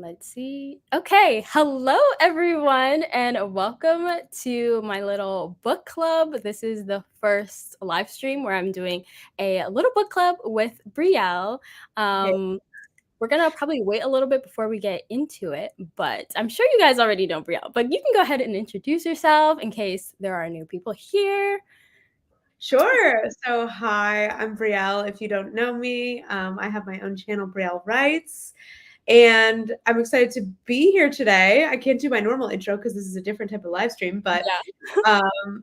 Let's see. Okay, hello everyone, and welcome to my little book club. This is the first live stream where I'm doing a little book club with Brielle. Okay. We're gonna probably wait a little bit before we get into it, but I'm sure you guys already know Brielle. But you can go ahead and introduce yourself in case there are new people here. Sure. So, hi, I'm Brielle. If you don't know me, I have my own channel, Brielle Writes, and I'm excited to be here today. I can't do my normal intro because this is a different type of live stream, but Yeah.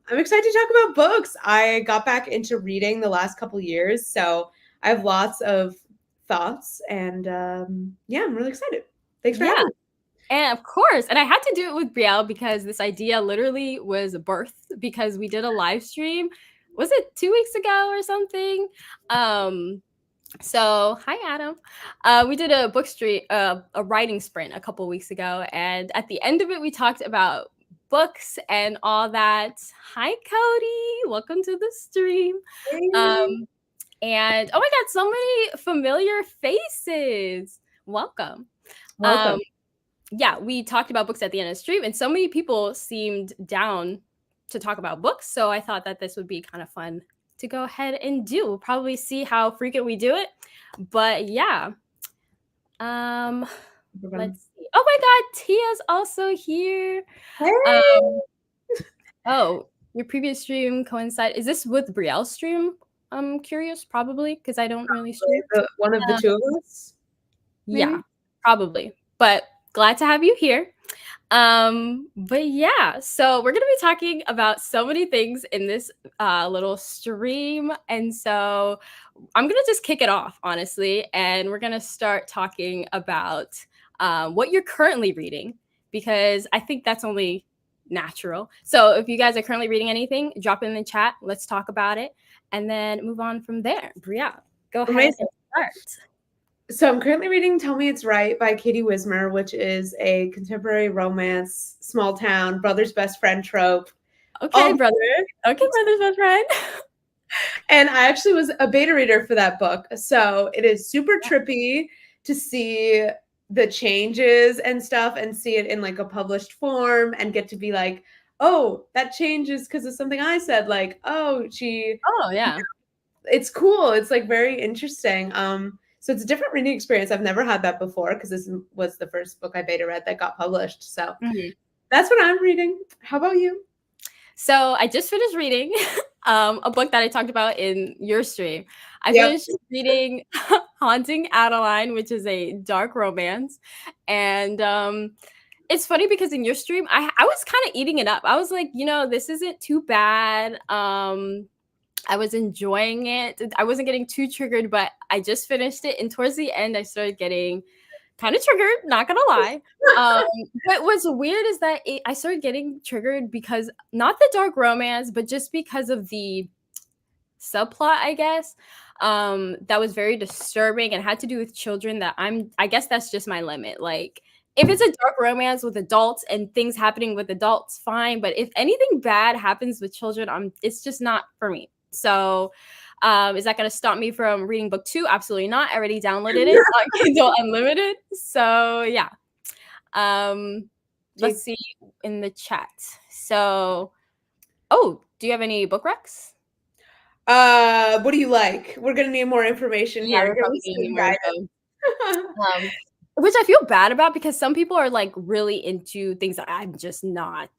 I'm excited to talk about books. I got back into reading the last couple years, so I have lots of thoughts, and yeah, I'm really excited. Thanks for Yeah. having me. And of course, and I had to do it with Brielle because this idea literally was birthed because we did a live stream. Was it 2 weeks ago or something? So hi Adam. We did a book street, a writing sprint a couple weeks ago, and at the end of it, we talked about books and all that. Hi Cody, welcome to the stream. Hey. Um, and oh my God, so many familiar faces. Welcome. Um, Welcome. yeah, we talked about books at the end of the stream, and so many people seemed down to talk about books. So I thought that this would be kind of fun to go ahead and do. We'll probably see how frequent we do it. But yeah. Let's see. Oh my God, Tia's also here. Hey. Um, oh, your previous stream coincide. Is this with Brielle's stream? I'm curious, probably, because I don't really stream. One of the Um, two of us, yeah, maybe. probably. But glad to have you here. But yeah, so we're gonna be talking about so many things in this little stream, and so I'm gonna just kick it off, honestly, and we're gonna start talking about what you're currently reading, because I think that's only natural. So if you guys are currently reading anything, drop it in the chat. Let's talk about it, and then move on from there. Bria, go ahead Amazing. and start. So I'm currently reading Tell Me It's Right by Katie Wismer, which is a contemporary romance, small town, brother's best friend trope. Okay, All brother. Okay, brother's best friend. And I actually was a beta reader for that book. So it is super trippy to see the changes and stuff and see it in like a published form and get to be like, oh, that changes because of something I said. Like, oh, Oh yeah. it's cool. It's like very interesting. So it's a different reading experience. I've never had that before because this was the first book I beta read that got published. So that's what I'm reading. How about you? So I just finished reading a book that I talked about in your stream. I Yep. finished reading Haunting Adeline, which is a dark romance. And it's funny because in your stream, I was kind of eating it up. I was like, this isn't too bad. I was enjoying it. I wasn't getting too triggered, but I just finished it. And towards the end, I started getting kind of triggered, not gonna lie. But what's weird is that I started getting triggered because not the dark romance, but just because of the subplot, I guess. That was very disturbing and had to do with children that I guess that's just my limit. Like if it's a dark romance with adults and things happening with adults, fine. But if anything bad happens with children, it's just not for me. So is that going to stop me from reading book 2? Absolutely not. I already downloaded it on Kindle Unlimited. So yeah. Let's see in the chat. So, do you have any book recs? What do you like? We're gonna need more information Yeah, here. we're Give probably us gonna need some more guidance. info. Which I feel bad about because some people are like really into things that I'm just not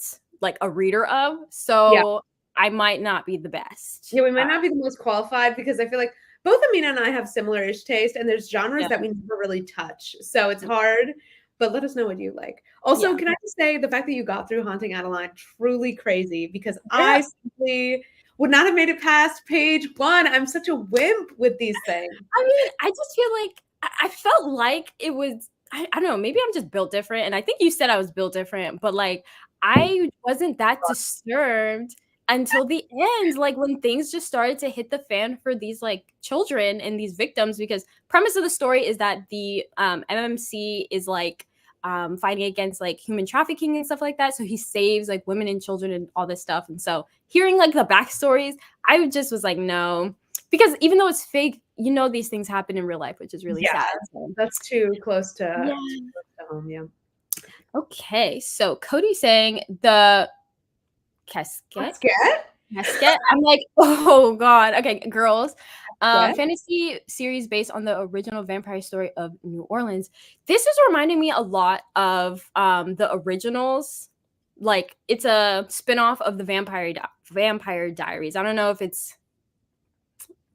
like a reader of. So I might not be the best. Yeah, we might not be the most qualified because I feel like both Amina and I have similar-ish taste, and there's genres that we never really touch. So it's hard, but let us know what you like. Also, can I just say the fact that you got through Haunting Adeline, truly crazy because I simply would not have made it past page 1. I'm such a wimp with these things. I mean, I just feel like I felt like it was, I don't know, maybe I'm just built different. And I think you said I was built different, but like I wasn't that disturbed until the end, like when things just started to hit the fan for these like children and these victims, because premise of the story is that the MMC is like fighting against like human trafficking and stuff like that. So he saves like women and children and all this stuff. And so hearing like the backstories, I just was like, no, because even though it's fake, these things happen in real life, which is really sad. So. That's too close to. Yeah. at home, yeah. Okay, so Cody's saying the casket. Casket? Casket. I'm like, oh god. Okay, girls. Casket? Fantasy series based on the original vampire story of New Orleans. This is reminding me a lot of the originals. Like it's a spin-off of the Vampire Diaries. I don't know if it's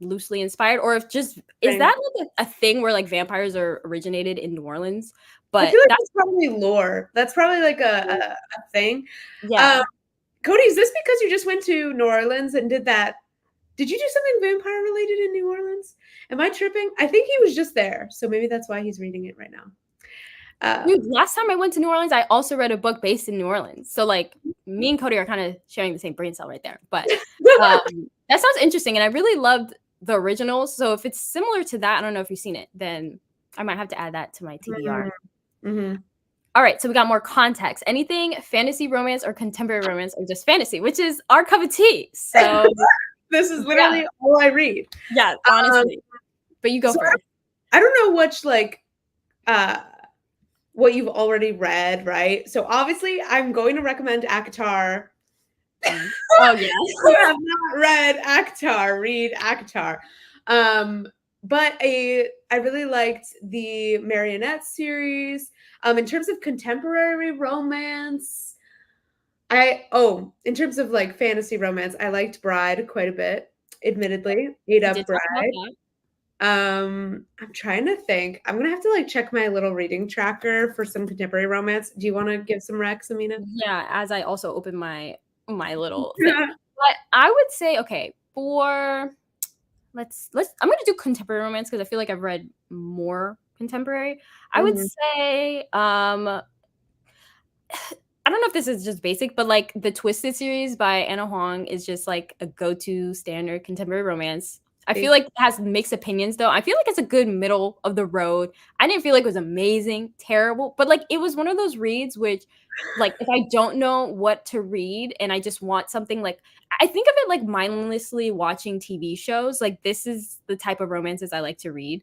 loosely inspired or if just is Thing. that like a thing where like vampires are originated in New Orleans? I But feel like that's that's probably lore. That's probably like a thing. yeah. Cody, is this because you just went to New Orleans and did that? Did you do something vampire related in New Orleans? Am I tripping? I think he was just there, so maybe that's why he's reading it right now. Dude, last time I went to New Orleans, I also read a book based in New Orleans. So like me and Cody are kind of sharing the same brain cell right there. But that sounds interesting, and I really loved the originals. So if it's similar to that, I don't know if you've seen it, then I might have to add that to my TBR. Mm-hmm. All right, so we got more context. Anything fantasy romance or contemporary romance or just fantasy, which is our cup of tea. So this is literally all I read. Yeah, honestly. But you go so first. I don't know which what you've already read, right? So obviously I'm going to recommend ACOTAR. Oh yeah. I have not read ACOTAR. Read ACOTAR. But I really liked the Marionette series. In terms of contemporary romance, in terms of like fantasy romance, I liked Bride quite a bit, admittedly. Ate up Bride. I'm trying to think. I'm gonna have to like check my little reading tracker for some contemporary romance. Do you want to give some recs, Amina? Yeah, as I also open my little thing. But I would say, okay, for let's I'm gonna do contemporary romance because I feel like I've read more contemporary. I would say I don't know if this is just basic, but like the Twisted series by Anna Huang is just like a go-to standard contemporary romance. I feel like it has mixed opinions though. I feel like it's a good middle of the road. I didn't feel like it was amazing, terrible, but like it was one of those reads which like if I don't know what to read and I just want something like I think of it like mindlessly watching TV shows. Like this is the type of romances I like to read.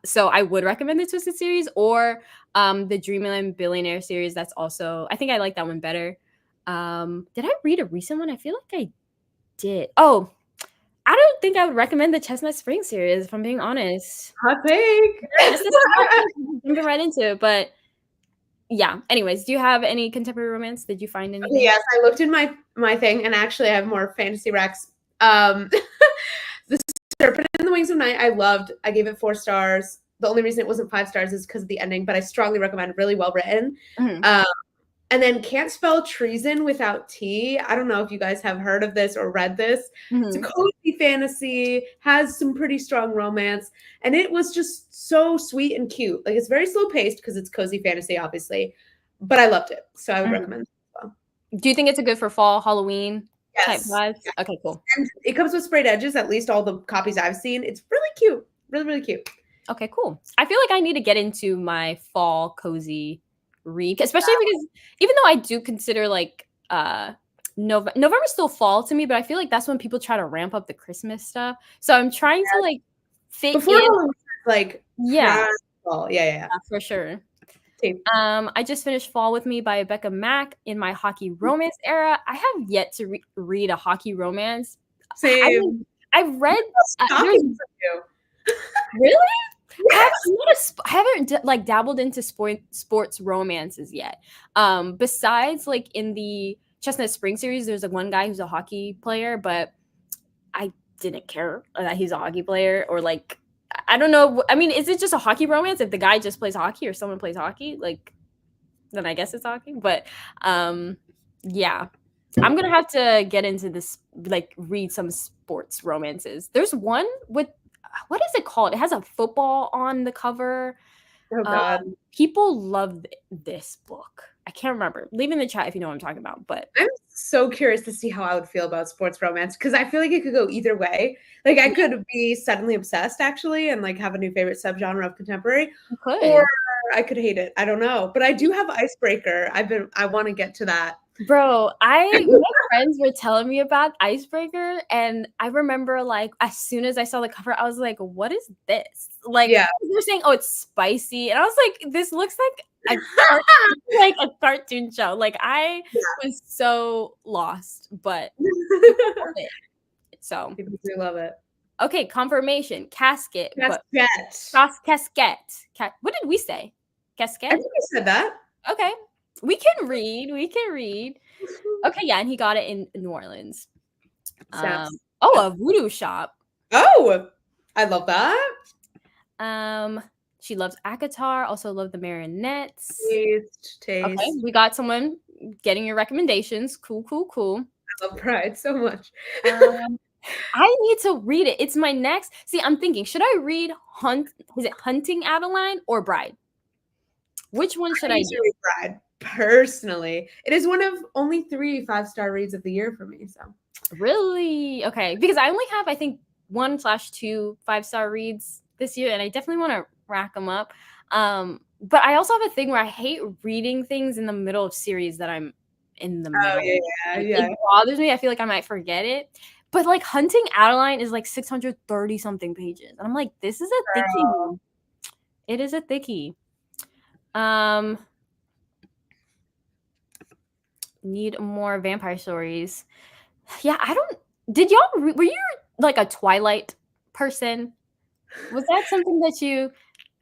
So I would recommend the Twisted series or the Dreamland Billionaire series. That's also I think I like that one better. Did I read a recent one? I feel like I did. Oh, I don't think I would recommend the Chestnut Spring series, if I'm being honest. Hot take. Jumping right into it, but yeah. Anyways, do you have any contemporary romance? Did you find anything? Yes, I looked in my thing, and actually, I have more fantasy recs. The Serpent in the Wings of Night, I loved. I gave it 4 stars. The only reason it wasn't 5 stars is because of the ending, but I strongly recommend. Really well written. And then Can't Spell Treason Without T. I don't know if you guys have heard of this or read this. It's a cozy fantasy, has some pretty strong romance, and it was just so sweet and cute. Like it's very slow paced because it's cozy fantasy, obviously, but I loved it, so I would recommend it as well. Do you think it's a good for fall, Halloween type vibes? Yeah. Okay, cool. And it comes with sprayed edges. At least all the copies I've seen, it's really cute, really really cute. Okay, cool. I feel like I need to get into my fall cozy read, especially because even though I do consider like November's still fall to me, but I feel like that's when people try to ramp up the Christmas stuff. So I'm trying to like fit before in like fall. Yeah, for sure. Same. I just finished Fall with Me by Becca Mack in my hockey romance era. I have yet to read a hocky romance. Same. I mean, I've read really? I haven't like dabbled into sports romances yet. Besides like in the Chestnut Spring series, there's like one guy who's a hockey player, but I didn't care that he's a hockey player or like I don't know. I mean, is it just a hockey romance if the guy just plays hockey or someone plays hockey? Like, then I guess it's hockey. But yeah, I'm gonna have to get into this, like read some sports romances. There's one with what is it called? It has a football on the cover. Oh God. People love this book. I can't remember. Leave in the chat if you know what I'm talking about. But I'm so curious to see how I would feel about sports romance because I feel like it could go either way. Like I could be suddenly obsessed actually and like have a new favorite subgenre of contemporary. Or I could hate it. I don't know. But I do have Icebreaker. I want to get to that. Bro, my friends were telling me about Icebreaker, and I remember like as soon as I saw the cover, I was like, "What is this?" Like, they're saying, "Oh, it's spicy," and I was like, "This looks like like a cartoon show. Like I was so lost, but people love it. So People do love it. okay, confirmation, casket, but Casquette. casquette. What did we say? I Casquette? think I said that. Okay. We can read. We can read. Okay, yeah, and he got it in New Orleans. Snaps. Oh, a voodoo shop. Oh, I love that. She loves Akatar, also love the marionettes. Okay, Taste. we got someone getting your recommendations. Cool, cool, cool. I love Pride so much. I need to read it. It's my next. See, I'm thinking, should I read Is it Hunting Adeline or Bride? Which one should I do? Bride, personally. It is one of only 3 5-star reads of the year for me. So Really? Okay, because I only have, I think, 1/2 5-star reads this year, and I definitely want to rack them up. But I also have a thing where I hate reading things in the middle of series that I'm in the middle. It bothers me. I feel like I might forget it. But like Hunting Adeline is like 630 something pages. And I'm like, this is a thickie. It is a thickie. Need more vampire stories. Yeah, did y'all were you like a Twilight person? Was that something that you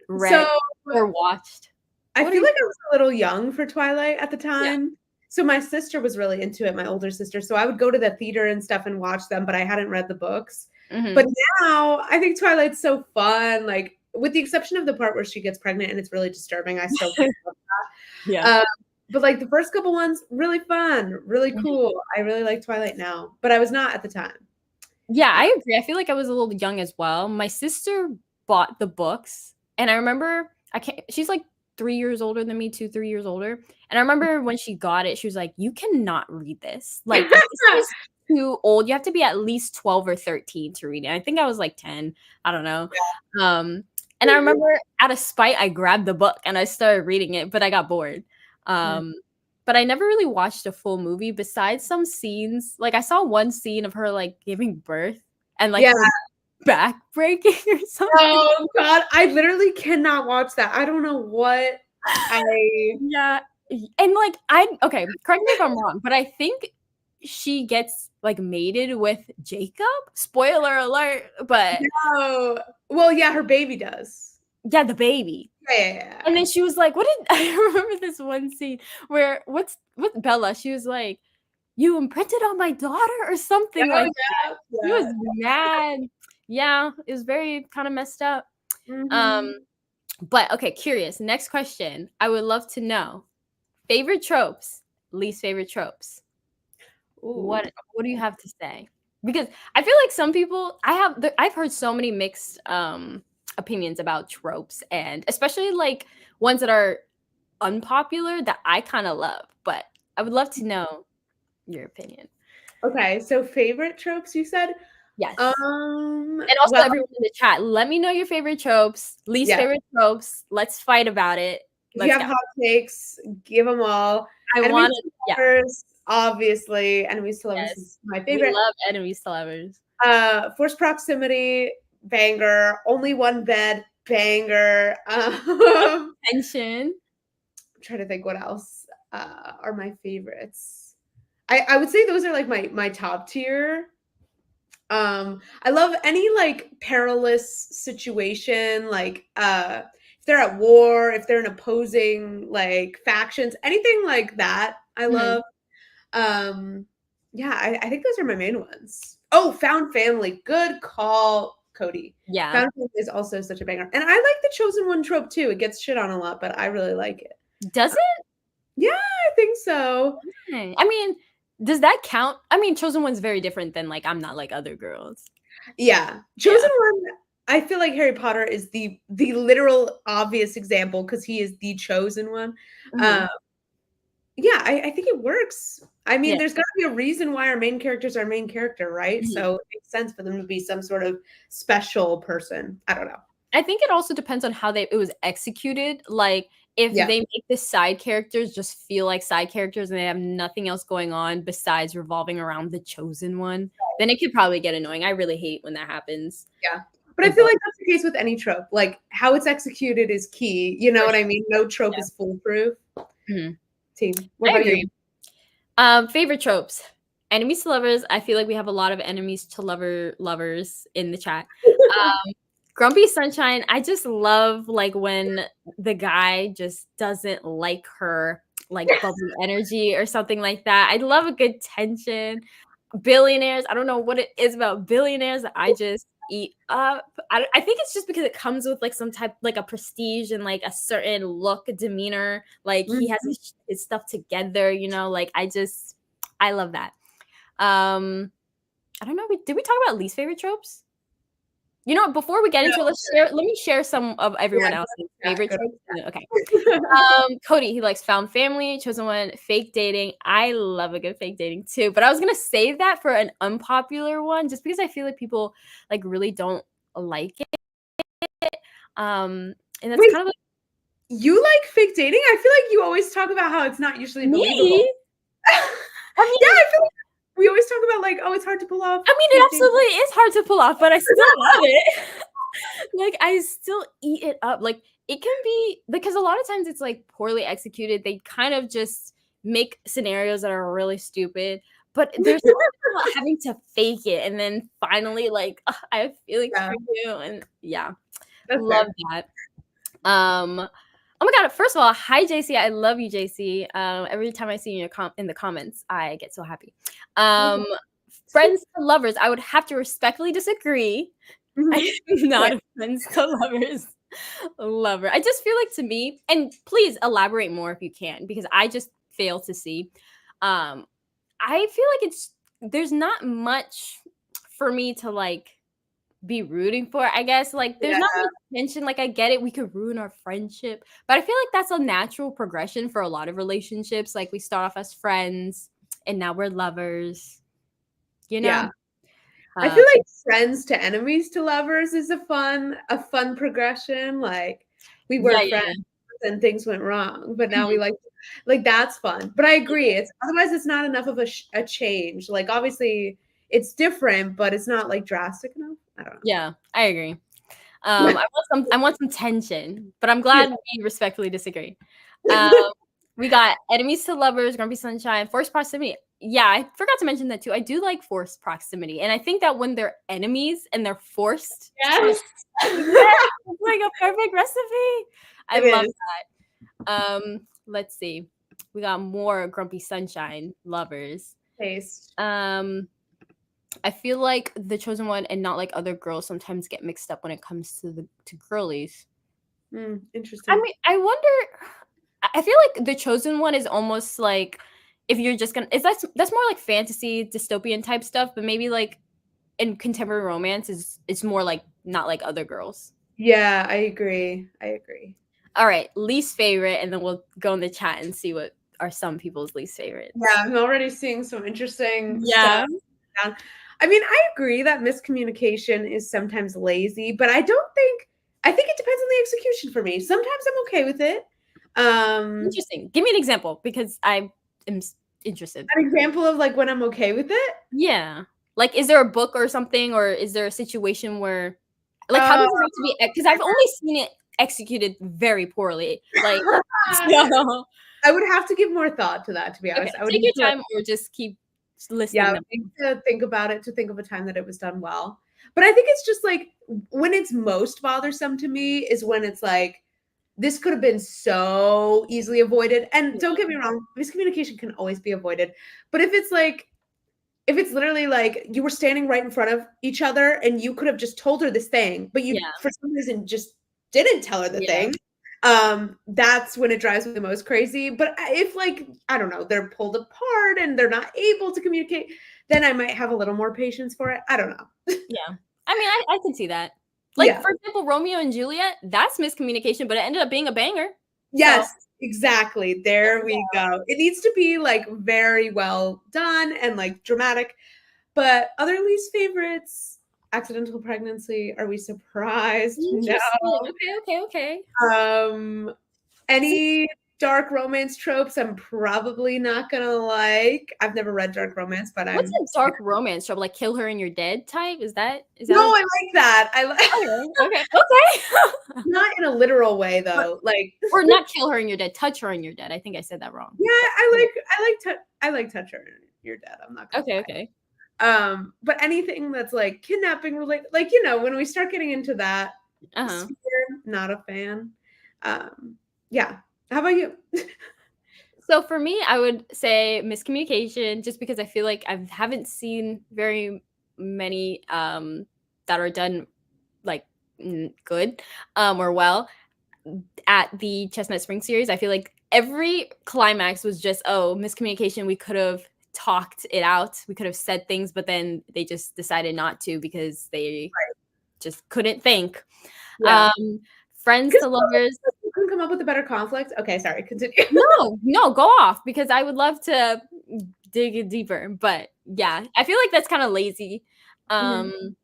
read or watched? I feel like I was a little young for Twilight at the time. Yeah. So my sister was really into it, my older sister. So I would go to the theater and stuff and watch them, but I hadn't read the books. But now I think Twilight's so fun. Like, with the exception of the part where she gets pregnant and it's really disturbing, I still love that. Yeah. But like the first couple ones, really fun, really cool. I really like Twilight now, but I was not at the time. Yeah, I agree. I feel like I was a little young as well. My sister bought the books, and I remember she's like 3 years older than me, 2, 3 years older. And I remember when she got it, she was like, "You cannot read this. Like, this is too old. You have to be at least 12 or 13 to read it." I think I was like 10. I don't know. And I remember out of spite, I grabbed the book and I started reading it, but I got bored. But I never really watched a full movie besides some scenes. Like I saw one scene of her like giving birth and like her back breaking or something. Oh God, I literally cannot watch that. I don't know what Yeah. And like okay, correct me if I'm wrong, but I think she gets like mated with Jacob. Spoiler alert, but no. Well, yeah, her baby does. Yeah, the baby. Yeah. And then she was like, I remember this one scene where with Bella, she was like, "You imprinted on my daughter," or something like that. She was mad. Yeah, it was very kind of messed up. But okay, curious. Next question. I would love to know favorite tropes, least favorite tropes. Ooh. What do you have to say? Because I feel like some people I've heard so many mixed opinions about tropes, and especially like ones that are unpopular that I kind of love, but I would love to know your opinion. Okay, so favorite tropes you said? Yes. And also everyone in the chat, let me know your favorite tropes, least favorite tropes. Let's fight about it. If you have hot takes, give them all. I want it. Obviously, enemies to lovers is my favorite. We love enemies to lovers. Forced proximity, banger. Only one bed, banger. Tension. I'm trying to think what else are my favorites. I would say those are like my top tier. I love any like perilous situation, like if they're at war, if they're in opposing like factions, anything like that. I love. Yeah, I think those are my main ones. Oh, found family. Good call, Cody. Yeah. Found family is also such a banger. And I like the chosen one trope too. It gets shit on a lot, but I really like it. Does it? Yeah, I think so. Okay. I mean, does that count? I mean, chosen one's very different than like I'm not like other girls. Yeah. Chosen one, I feel like Harry Potter is the literal obvious example because he is the chosen one. Yeah, I think it works. I mean, there's got to be a reason why our main character is our main character, right? So it makes sense for them to be some sort of special person. I don't know. I think it also depends on how it was executed. Like if they make the side characters just feel like side characters and they have nothing else going on besides revolving around the chosen one, then it could probably get annoying. I really hate when that happens. Yeah. But I feel like that's the case with any trope. Like how it's executed is key. You know what I mean? No trope is foolproof. Team, what about you? Favorite tropes. Enemies to lovers. I feel like we have a lot of enemies to lovers in the chat. Grumpy Sunshine. I just love like when the guy just doesn't like her like bubbly energy or something like that. I love a good tension. Billionaires. I don't know what it is about billionaires that I just eat up. I think it's just because it comes with like some type like a prestige and like a certain look, demeanor. Like he has his stuff together, you know, like I love that. I don't know. Did we talk about least favorite tropes? You know, before we get into it, let me share some of everyone else's favorite tropes. Okay. Cody, he likes found family, chosen one, fake dating. I love a good fake dating too, but I was gonna save that for an unpopular one just because I feel like people like really don't like it. And that's kind of like you like fake dating? I feel like you always talk about how it's not usually believable. I mean, yeah, I feel like we always talk about like, oh, it's hard to pull off. I mean, it absolutely is hard to pull off, but I still love it. Like, I still eat it up. Like, it can be because a lot of times it's like poorly executed. They kind of just make scenarios that are really stupid, but there's something about having to fake it and then finally, like, I have feelings for you, and love that. Oh my god! First of all, hi JC. I love you, JC. Every time I see you in the comments, I get so happy. Friends to lovers. I would have to respectfully disagree. I'm not a friends to lovers lover. I just feel like to me, and please elaborate more if you can, because I just fail to see. I feel like there's not much for me to like be rooting for, I guess. Like there's not much tension. Like I get it, we could ruin our friendship, but I feel like that's a natural progression for a lot of relationships. Like we start off as friends and now we're lovers, you know. I feel like friends to enemies to lovers is a fun progression. Like we were friends and things went wrong, but now we like that's fun. But I agree, it's otherwise it's not enough of a change. Like obviously it's different, but it's not like drastic enough. I don't know. Yeah, I agree. I want some tension, but I'm glad we respectfully disagree. We got enemies to lovers, grumpy sunshine, forced proximity. Yeah, I forgot to mention that too. I do like forced proximity, and I think that when they're enemies and they're forced, it's like a perfect recipe. I love that. Let's see. We got more grumpy sunshine lovers. Taste. I feel like the chosen one and not like other girls sometimes get mixed up when it comes to girlies. Interesting. I mean, I wonder. I feel like the chosen one is almost like if you're just gonna. That's more like fantasy dystopian type stuff, but maybe like in contemporary romance it's more like not like other girls. Yeah, I agree. All right, least favorite, and then we'll go in the chat and see what are some people's least favorites. Yeah, I'm already seeing some interesting stuff. I mean, I agree that miscommunication is sometimes lazy, but I think it depends on the execution for me. Sometimes I'm okay with it. Interesting. Give me an example because I am interested. An example of like when I'm okay with it? Yeah. Like, is there a book or something, or is there a situation where, like, how does it have to be? Because I've only seen it executed very poorly. Like, so. I would have to give more thought to that, to be honest. Okay, take your time or just keep listening. Yeah, I need to think about it, to think of a time that it was done well. But I think it's just like when it's most bothersome to me is when it's like, this could have been so easily avoided. And don't get me wrong, miscommunication can always be avoided. But if it's literally like you were standing right in front of each other and you could have just told her this thing, but you for some reason just didn't tell her the thing, that's when it drives me the most crazy. But if like, I don't know, they're pulled apart and they're not able to communicate, then I might have a little more patience for it. I don't know. Yeah. I mean, I can see that. Like, for example, Romeo and Juliet, that's miscommunication, but it ended up being a banger. Yes, exactly. There we go. It needs to be like very well done and like dramatic. But other least favorites, accidental pregnancy. Are we surprised? No. Okay. Any dark romance tropes I'm probably not gonna like. I've never read dark romance, but What's I'm a dark romance trope? Like kill her and you're dead type? Is that No, what? I like that. I like Okay, okay. not in a literal way Or, though. Like or not kill her and you're dead. Touch her and you're dead. I think I said that wrong. yeah, But, I like touch her. You're dead. I'm not gonna okay, lie. okay. But anything that's like kidnapping related, like when we start getting into that Uh-huh. sphere, not a fan. Yeah. How about you? So for me, I would say miscommunication, just because I feel like I haven't seen very many that are done like good or well at the Chestnut Spring series. I feel like every climax was just, oh, miscommunication. We could have talked it out. We could have said things, but then they just decided not to because they just couldn't think. Yeah. Friends to lovers. You couldn't come up with a better conflict. Okay, sorry. Continue. No, go off because I would love to dig it deeper. But yeah, I feel like that's kind of lazy. Mhm.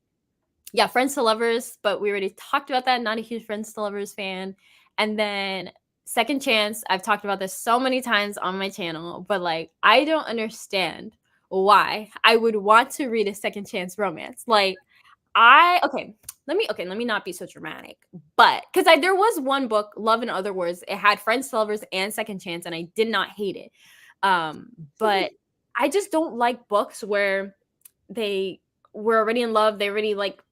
Yeah, friends to lovers, but we already talked about that. Not a huge friends to lovers fan. And then second chance, I've talked about this so many times on my channel, but like I don't understand why I would want to read a second chance romance. Like let me not be so dramatic. But because there was one book, Love in Other Words, it had friends to lovers and second chance, and I did not hate it. But I just don't like books where they were already in love, they already like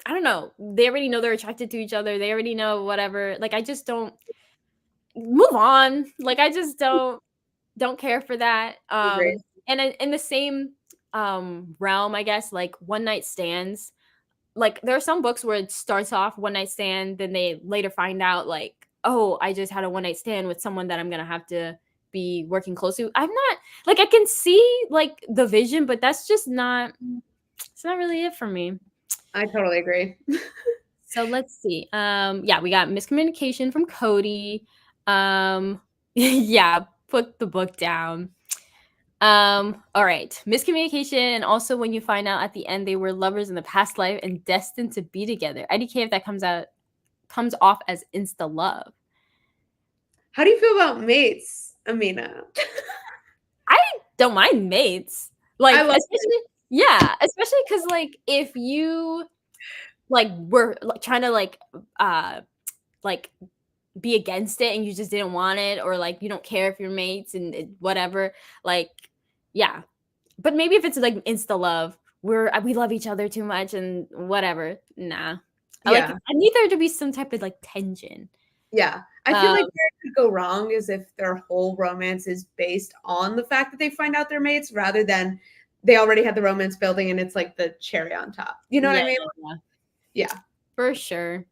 I don't know. They already know they're attracted to each other. They already know whatever. Like I just don't move on. Like I just don't care for that. Agree. And in the same realm, I guess, like one night stands. Like there are some books where it starts off one night stand, then they later find out like, oh, I just had a one night stand with someone that I'm gonna have to be working close to. I'm not like I can see like the vision, but that's just not it's not really it for me. I totally agree. So let's see. Yeah, we got miscommunication from Cody. Yeah, put the book down. All right. Miscommunication, and also when you find out at the end they were lovers in the past life and destined to be together. IDK if that comes off as insta love. How do you feel about mates, Amina? I don't mind mates. I Like, love especially because like if you like were like trying to like be against it and you just didn't want it, or like you don't care if you're mates and whatever, like yeah. But maybe if it's like insta love, we love each other too much and whatever, nah. Yeah. I need there to be some type of like tension. Yeah. I feel like where it could go wrong is if their whole romance is based on the fact that they find out they're mates rather than they already had the romance building and it's like the cherry on top. You know what I mean? Yeah. For sure.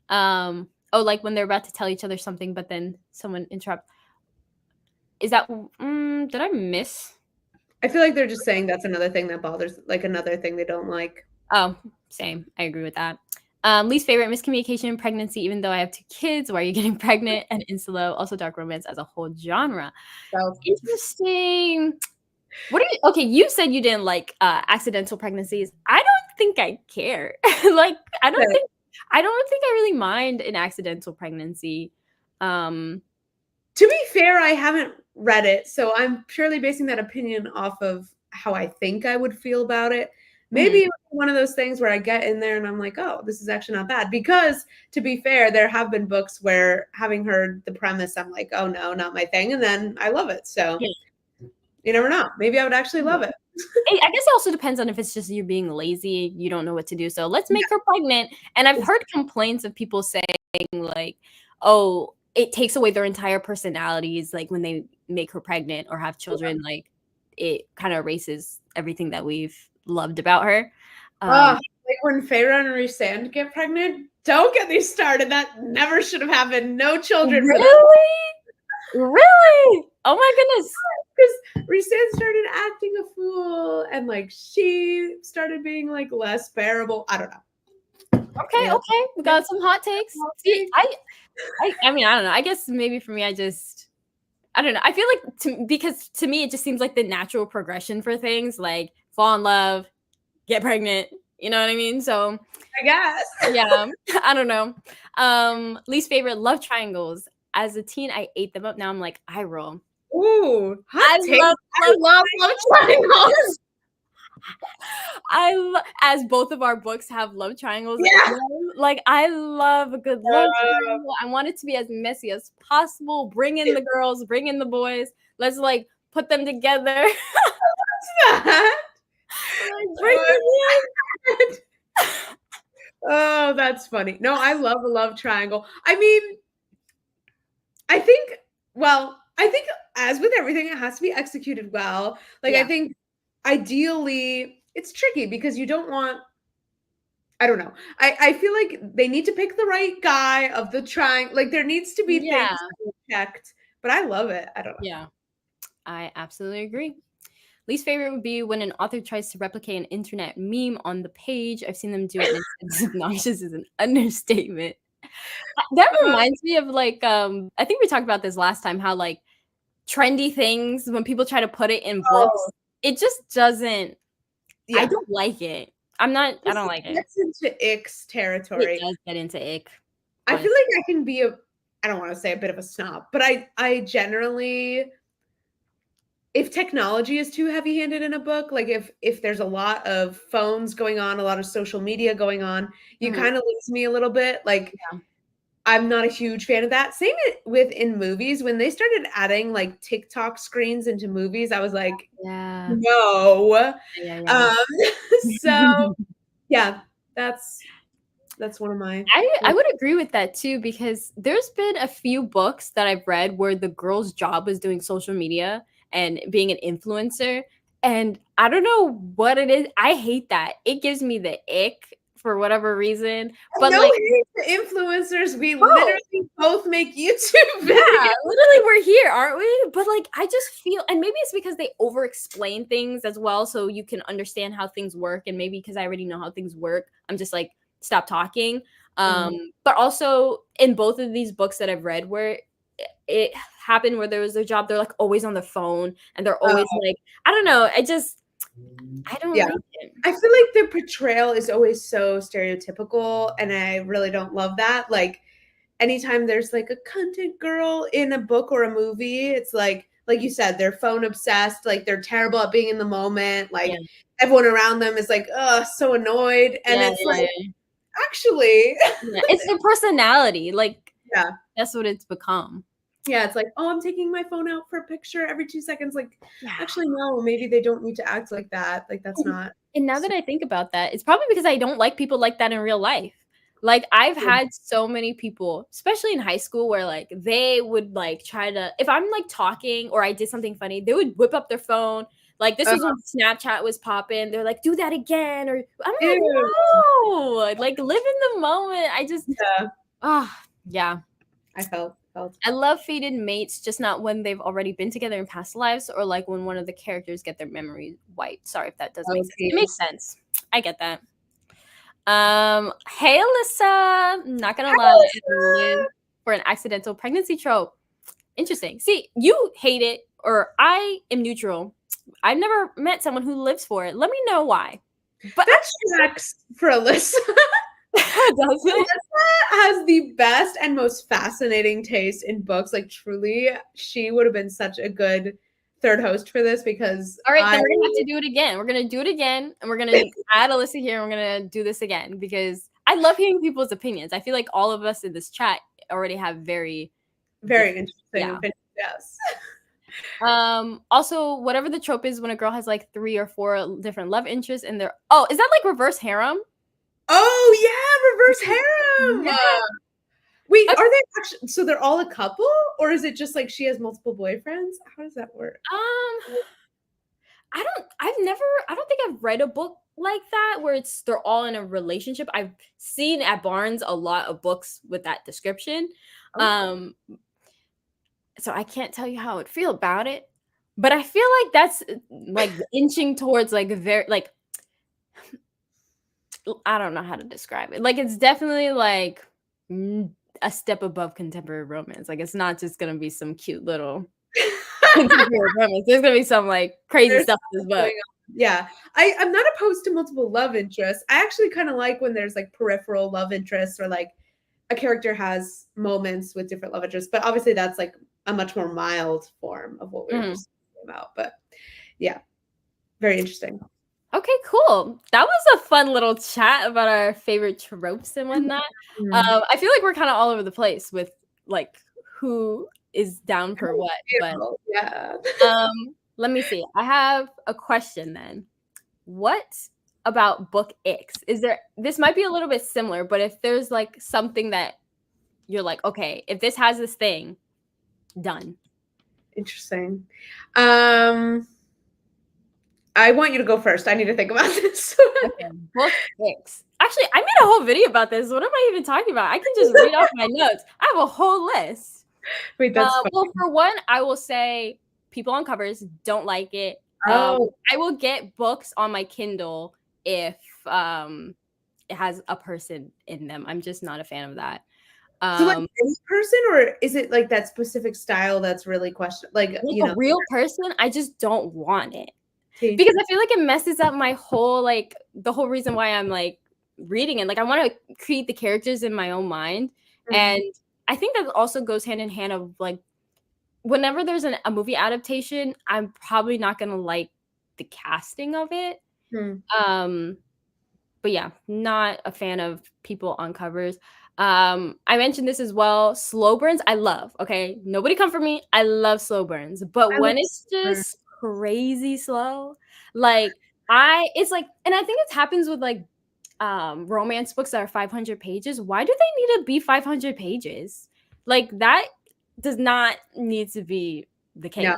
Oh, like when they're about to tell each other something, but then someone interrupts. Is that did I miss? I feel like they're just saying that's another thing that bothers, like another thing they don't like. Oh, same. I agree with that. Least favorite miscommunication, pregnancy, even though I have 2 kids, why are you getting pregnant? And Insolo, also dark romance as a whole genre. So Interesting. What are you okay? You said you didn't like accidental pregnancies. I don't think I care. Like I don't think I really mind an accidental pregnancy. to be fair, I haven't read it, so I'm purely basing that opinion off of how I think I would feel about it. Maybe it was one of those things where I get in there and I'm like, oh, this is actually not bad. Because to be fair, there have been books where having heard the premise, I'm like, oh no, not my thing. And then I love it. So you never know. Maybe I would actually love it. I guess it also depends on if it's just you being lazy, you don't know what to do. So let's make her pregnant. And I've heard complaints of people saying like, oh, it takes away their entire personalities, like when they make her pregnant or have children, like it kind of erases everything that we've loved about her. Like when Feyre and Rhysand get pregnant, don't get me started. That never should have happened. No children. Really? Really? Oh my goodness. Because Rhysand started acting a fool and like she started being like less bearable. I don't know. Okay, okay. We got some hot takes. See, I mean, I don't know. I guess maybe for me, I don't know. I feel like because to me, it just seems like the natural progression for things, like fall in love, get pregnant. You know what I mean? So I guess. yeah, I don't know. Least favorite love triangles. as a teen, I ate them up. Now I'm like, eye roll. Ooh, hot I take. love I love love triangles. as both of our books have love triangles in Yeah. them, like, I love a good love triangle. I want it to be as messy as possible. Bring in the girls, bring in the boys. Let's, like, put them together. What's that? Like, bring them in. Oh, that's funny. No, I love a love triangle. I mean, I think, well, I think as with everything, it has to be executed well. Like, I think ideally, it's tricky because you don't want, I don't know. I feel like they need to pick the right guy of the triangle. Like, there needs to be things that are checked, but I love it. I don't know. Yeah, I absolutely agree. Least favorite would be when an author tries to replicate an internet meme on the page. I've seen them do it, and it's obnoxious is an understatement. That reminds me of, like, I think we talked about this last time, how, like, trendy things, when people try to put it in books, it just doesn't I don't like it. I don't like it. Gets into icks territory. It does get into ick. I feel like I can be I don't want to say a bit of a snob, but I generally, if technology is too heavy-handed in a book, like if there's a lot of phones going on, a lot of social media going on, you kind of lose me a little bit. Like, I'm not a huge fan of that. Same with in movies. When they started adding like TikTok screens into movies, I was like, no. So yeah, that's one of my. I would agree with that too, because there's been a few books that I've read where the girl's job was doing social media and being an influencer. And I don't know what it is. I hate that. It gives me the ick for whatever reason. But no like hate to influencers, we literally both make YouTube videos. Yeah, literally we're here, aren't we? But like I just feel, and maybe it's because they over explain things as well, so you can understand how things work. And maybe because I already know how things work, I'm just like, stop talking. But also in both of these books that I've read where it happened, where there was a job, they're like always on the phone and they're always like, I don't know, I don't like it. I feel like the portrayal is always so stereotypical, and I really don't love that. Like, anytime there's like a content girl in a book or a movie, it's like you said, they're phone obsessed, like they're terrible at being in the moment, like everyone around them is like, so annoyed. And it's like, actually, it's their personality. Like, that's what it's become. Yeah, it's like, I'm taking my phone out for a picture every 2 seconds. Like, actually, no, maybe they don't need to act like that. Like, that's not. And now that I think about that, it's probably because I don't like people like that in real life. Like, I've had so many people, especially in high school, where like they would like try to, if I'm like talking or I did something funny, they would whip up their phone. Like, this was when Snapchat was popping. They're like, do that again. Or I'm like, no, like live in the moment. I just, I felt. I love fated mates, just not when they've already been together in past lives, or like when one of the characters get their memory wiped. Sorry if that doesn't make sense. It makes sense. I get that. Hey Alyssa, not gonna lie, live for an accidental pregnancy trope. Interesting. See, you hate it, or I am neutral. I've never met someone who lives for it. Let me know why. But that tracks for Alyssa. Alyssa has the best and most fascinating taste in books. Like, truly, she would have been such a good third host for this, because all right, then we're gonna have to do it again. We're gonna do it again, and we're gonna add Alyssa here, and we're gonna do this again, because I love hearing people's opinions. I feel like all of us in this chat already have very interesting opinions. Yes. Also, whatever the trope is, when a girl has like 3 or 4 different love interests in their is that like reverse harem? Oh yeah, reverse harem. Wait, are they actually, so they're all a couple, or is it just like she has multiple boyfriends? How does that work? I don't think I've read a book like that where they're all in a relationship. I've seen at Barnes a lot of books with that description. So I can't tell you how I would feel about it, but I feel like that's like inching towards like a very, like, I don't know how to describe it. Like, it's definitely like a step above contemporary romance. Like, it's not just gonna be some cute little contemporary romance. There's gonna be some like crazy stuff in this book. Yeah, I'm not opposed to multiple love interests. I actually kind of like when there's like peripheral love interests, or like a character has moments with different love interests, but obviously that's like a much more mild form of what we were just talking about. But yeah, very interesting. Okay, cool. That was a fun little chat about our favorite tropes and whatnot. I feel like we're kind of all over the place with like who is down for what, but yeah. Let me see. I have a question then. What about book icks? Is there, this might be a little bit similar, but if there's like something that you're like, okay, if this has this thing, done. Interesting. I want you to go first. I need to think about this. Okay, book icks. Actually, I made a whole video about this. What am I even talking about? I can just read off my notes. I have a whole list. Wait, that's funny. Well, for one, I will say people on covers don't like it. I will get books on my Kindle if it has a person in them. I'm just not a fan of that. So like any person, or is it like that specific style that's really like you know, a real person? I just don't want it. Because I feel like it messes up my whole, like, the whole reason why I'm, like, reading it. Like, I want to create the characters in my own mind. And I think that also goes hand in hand of, like, whenever there's a movie adaptation, I'm probably not going to like the casting of it. But yeah, not a fan of people on covers. I mentioned this as well. Slow burns, I love. Okay, nobody come for me. I love slow burns. But when it's just crazy slow, like it's like, and I think it happens with like romance books that are 500 pages. Why do they need to be 500 pages? Like that does not need to be the case. No.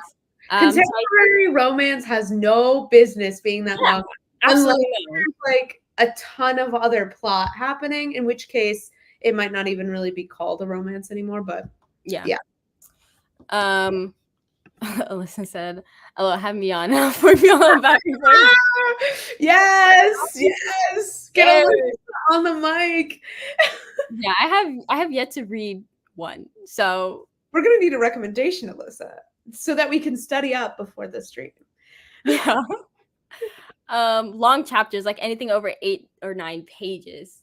Contemporary romance has no business being that long. Absolutely. Unless there's like a ton of other plot happening, in which case it might not even really be called a romance anymore. But yeah. Alyssa said, "Oh, have me on now for me all about yes. Get on the mic." Yeah, I have yet to read one, so we're gonna need a recommendation, Alyssa, so that we can study up before the stream. Yeah. Long chapters, like anything over 8 or 9 pages.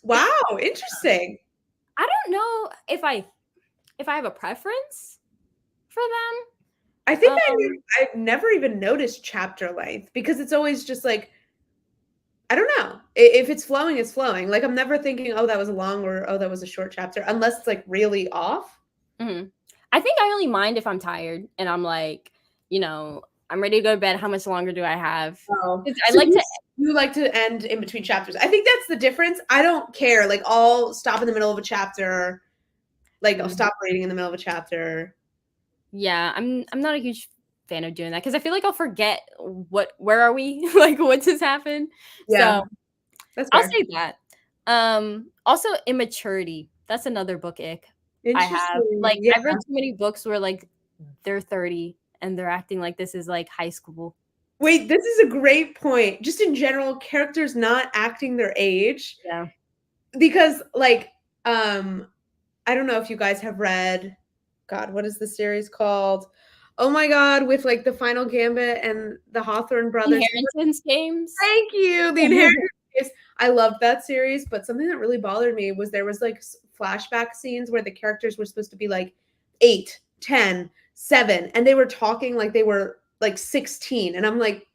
Wow, interesting. I don't know if I have a preference for them. I think I've never even noticed chapter length, because it's always just like, I don't know. If it's flowing, it's flowing. Like I'm never thinking, oh, that was a long, or oh, that was a short chapter, unless it's like really off. I think I only mind if I'm tired and I'm like, you know, I'm ready to go to bed. How much longer do I have? You like to end in between chapters. I think that's the difference. I don't care. Like I'll stop in the middle of a chapter. Like I'll stop reading in the middle of a chapter. Yeah, I'm not a huge fan of doing that, because I feel like I'll forget where are we? Like what just happened? Yeah. So I'll say that. Also immaturity. That's another book ick I have. Like I've read too many books where like they're 30 and they're acting like this is like high school. Wait, this is a great point. Just in general, characters not acting their age. Yeah. Because like I don't know if you guys have read, God, what is the series called? Oh my God, with like the Final Gambit and the Hawthorne brothers. Inheritance Games. Thank you. The Inheritance Games. I loved that series, but something that really bothered me was there was like flashback scenes where the characters were supposed to be like 8, 10, 7, and they were talking like they were like 16. And I'm like,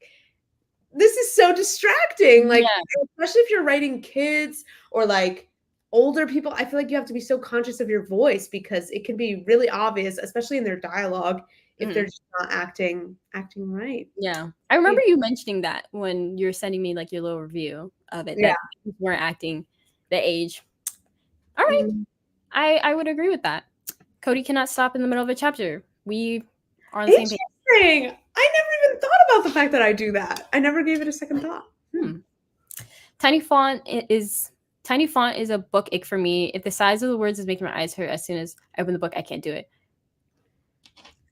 this is so distracting. Like, especially if you're writing kids or like older people, I feel like you have to be so conscious of your voice, because it can be really obvious, especially in their dialogue, if they're just not acting right. Yeah. I remember you mentioning that when you were sending me like your little review of it, that you weren't acting the age. All right. I would agree with that. Cody cannot stop in the middle of a chapter. We are on the same page. Interesting. I never even thought about the fact that I do that. I never gave it a second thought. Tiny font is a book ick for me. If the size of the words is making my eyes hurt as soon as I open the book, I can't do it.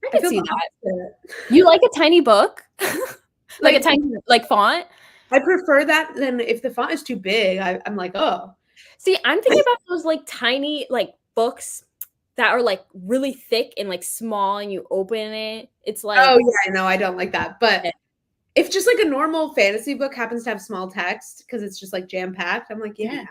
I can see that. You like a tiny book? like a tiny like font? I prefer that than if the font is too big. I'm like, oh. See, I'm thinking about those like tiny like books that are like really thick and like small, and you open it. It's like, oh yeah, no, I don't like that. But if just like a normal fantasy book happens to have small text because it's just like jam packed, I'm like, yeah.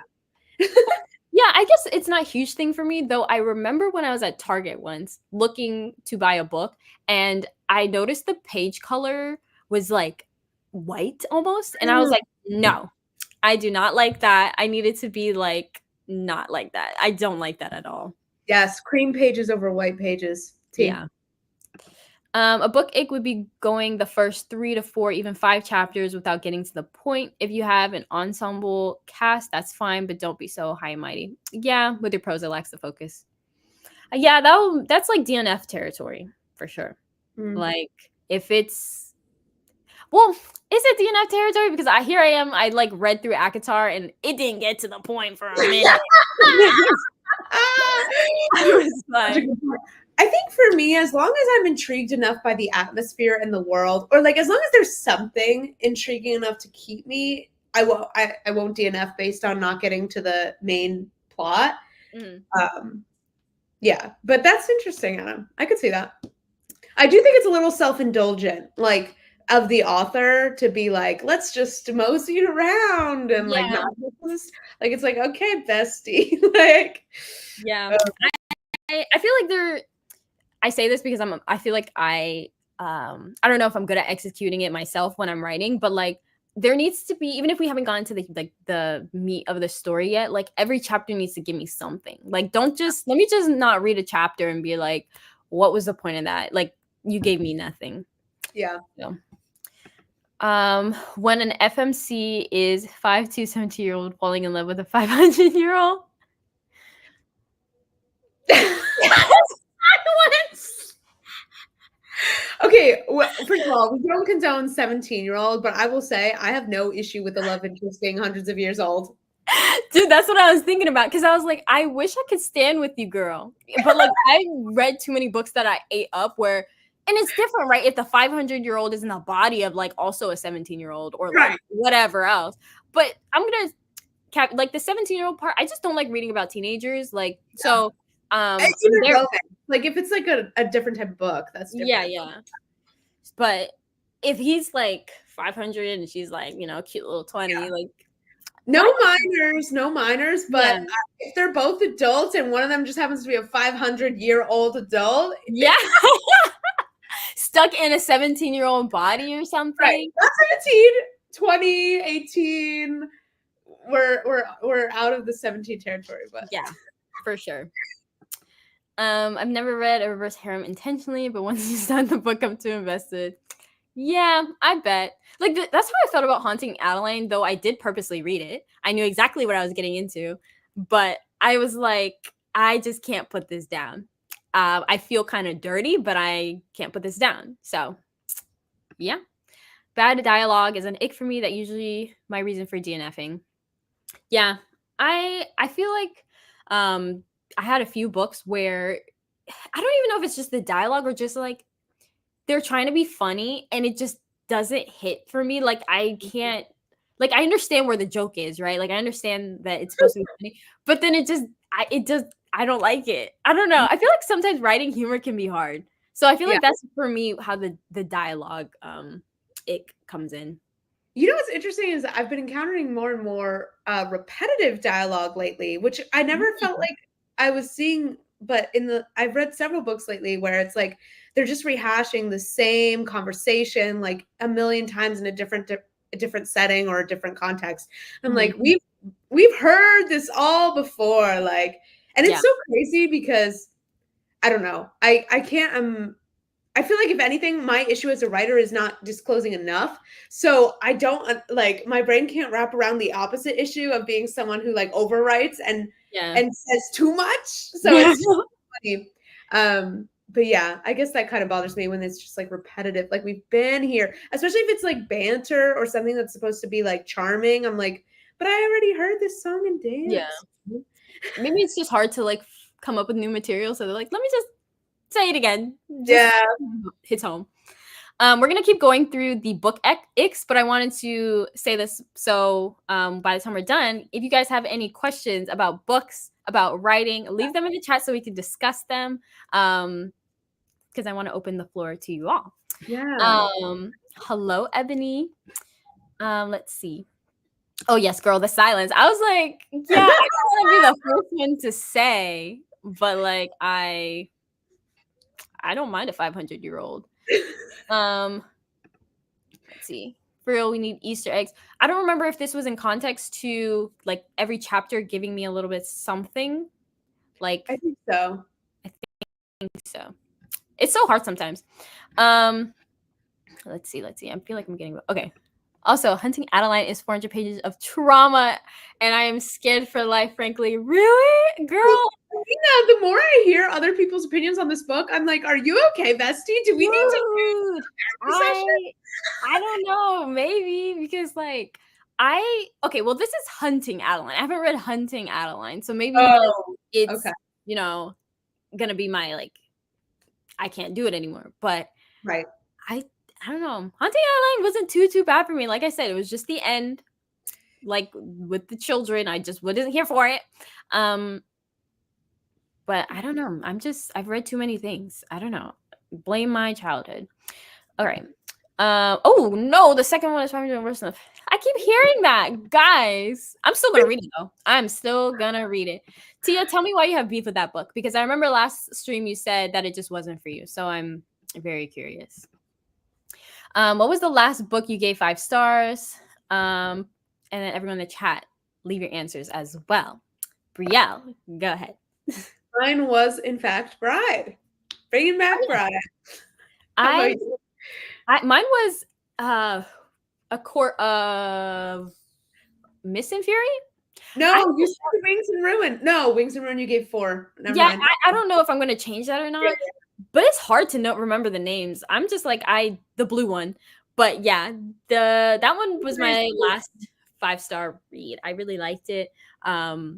Yeah, I guess it's not a huge thing for me, though. I remember when I was at Target once looking to buy a book, and I noticed the page color was like white almost, and I was Mm. like, no, I do not like that. I need it to be like not like that. I don't like that at all. Yes, cream pages over white pages. T. Yeah. A book ick would be going the first 3 to 4, even 5 chapters without getting to the point. If you have an ensemble cast, that's fine, but don't be so high and mighty. Yeah, with your prose, it lacks the focus. Yeah, that's like DNF territory for sure. Mm. Like if it's well, is it DNF territory? Because here I am, I like read through Akatar and it didn't get to the point for a minute. I was like, I think for me, as long as I'm intrigued enough by the atmosphere and the world, or like as long as there's something intriguing enough to keep me, I won't DNF based on not getting to the main plot. Yeah, but that's interesting, Adam. I could see that. I do think it's a little self-indulgent, like of the author to be like, let's just mosey around and like not just like it's like, okay, bestie. Like yeah. I feel like I say this because I feel like I don't know if I'm good at executing it myself when I'm writing, but like there needs to be, even if we haven't gotten to the meat of the story yet, like every chapter needs to give me something. Like let me just not read a chapter and be like, what was the point of that? Like you gave me nothing. Yeah. So, when an FMC is 5'2", 17-year-old falling in love with a 500-year-old. Okay, well, first of all, we don't condone 17-year-old, but I will say I have no issue with the love interest being hundreds of years old. Dude, that's what I was thinking about, because I was like, I wish I could stand with you, girl. But like, I read too many books that I ate up where, and it's different, right? If the 500-year-old is in the body of like also a 17-year-old or like whatever else. But I'm gonna like the 17-year-old part. I just don't like reading about teenagers. Like so, like if it's like a different type of book, that's different. Yeah. But if he's like 500 and she's like, you know, cute little 20, like. No minors, but if they're both adults and one of them just happens to be a 500-year-old adult. Yeah. Stuck in a 17-year-old body or something. Right. Not 17, 20, 18. We're out of the 17 territory, but yeah, for sure. I've never read a reverse harem intentionally, but once you start the book, I'm too invested. Yeah, I bet. Like that's how I felt about Haunting Adeline, though I did purposely read it. I knew exactly what I was getting into, but I was like, I just can't put this down. I feel kind of dirty, but I can't put this down. So, yeah. Bad dialogue is an ick for me. That usually my reason for DNFing. Yeah, I feel like I had a few books where I don't even know if it's just the dialogue or just like they're trying to be funny and it just doesn't hit for me. Like I can't, like I understand where the joke is, right? Like I understand that it's supposed to be funny, but then I don't like it. I don't know. I feel like sometimes writing humor can be hard. So I feel like that's for me how the dialogue it comes in. You know what's interesting is that I've been encountering more and more repetitive dialogue lately, which I never felt like I was seeing. But I've read several books lately where it's like they're just rehashing the same conversation like a million times in a different setting or a different context. I'm like, we've heard this all before, like, and it's so crazy because I don't know, I can't I feel like if anything, my issue as a writer is not disclosing enough. So I don't like my brain can't wrap around the opposite issue of being someone who like overwrites and says too much. So it's funny. But yeah, I guess that kind of bothers me when it's just like repetitive. Like we've been here, especially if it's like banter or something that's supposed to be like charming. I'm like, but I already heard this song and dance. Yeah. Maybe it's just hard to like come up with new material. So they're like, let me just say it again. Hits home. We're gonna keep going through the book icks, but I wanted to say this so by the time we're done, if you guys have any questions about books, about writing, leave them in the chat so we can discuss them. Because I want to open the floor to you all. Yeah. Hello, Ebony. Let's see. Oh yes, girl, the silence. I was like, yeah, I want to be the first one to say, but like I don't mind a 500-year-old. Let's see. For real, we need Easter eggs. I don't remember if this was in context to like every chapter giving me a little bit something. Like I think so. I think so. It's so hard sometimes. Let's see. I feel like I'm getting okay. Also, Hunting Adeline is 400 pages of trauma, and I am scared for life, frankly. Really? Girl? The more I hear other people's opinions on this book, I'm like, are you okay, bestie? Do we need to do a session? I don't know. Maybe because like okay, well, this is Hunting Adeline. I haven't read Hunting Adeline, so maybe like it's okay. Gonna be my like I can't do it anymore. But Right. I don't know. Hunting Adeline wasn't too bad for me. Like I said, it was just the end. Like with the children, I just wasn't here for it. But I don't know. I've read too many things. I don't know. Blame my childhood. All right. Oh no, the second one is 500 worse enough. I keep hearing that, guys. I'm still gonna read it though. I'm still gonna read it. Tia, tell me why you have beef with that book, because I remember last stream you said that it just wasn't for you. So I'm very curious. What was the last book you gave 5 stars? And then everyone in the chat, leave your answers as well. Brielle, go ahead. Mine was, in fact, Bride. Bringing back Bride. Mine was A Court of Mist and Fury. No, you said Wings and Ruin. No, Wings and Ruin you gave 4. Never mind. I don't know if I'm going to change that or not. Yeah. But it's hard to remember the names. I'm just like the blue one. But yeah, that one was my last 5-star read. I really liked it.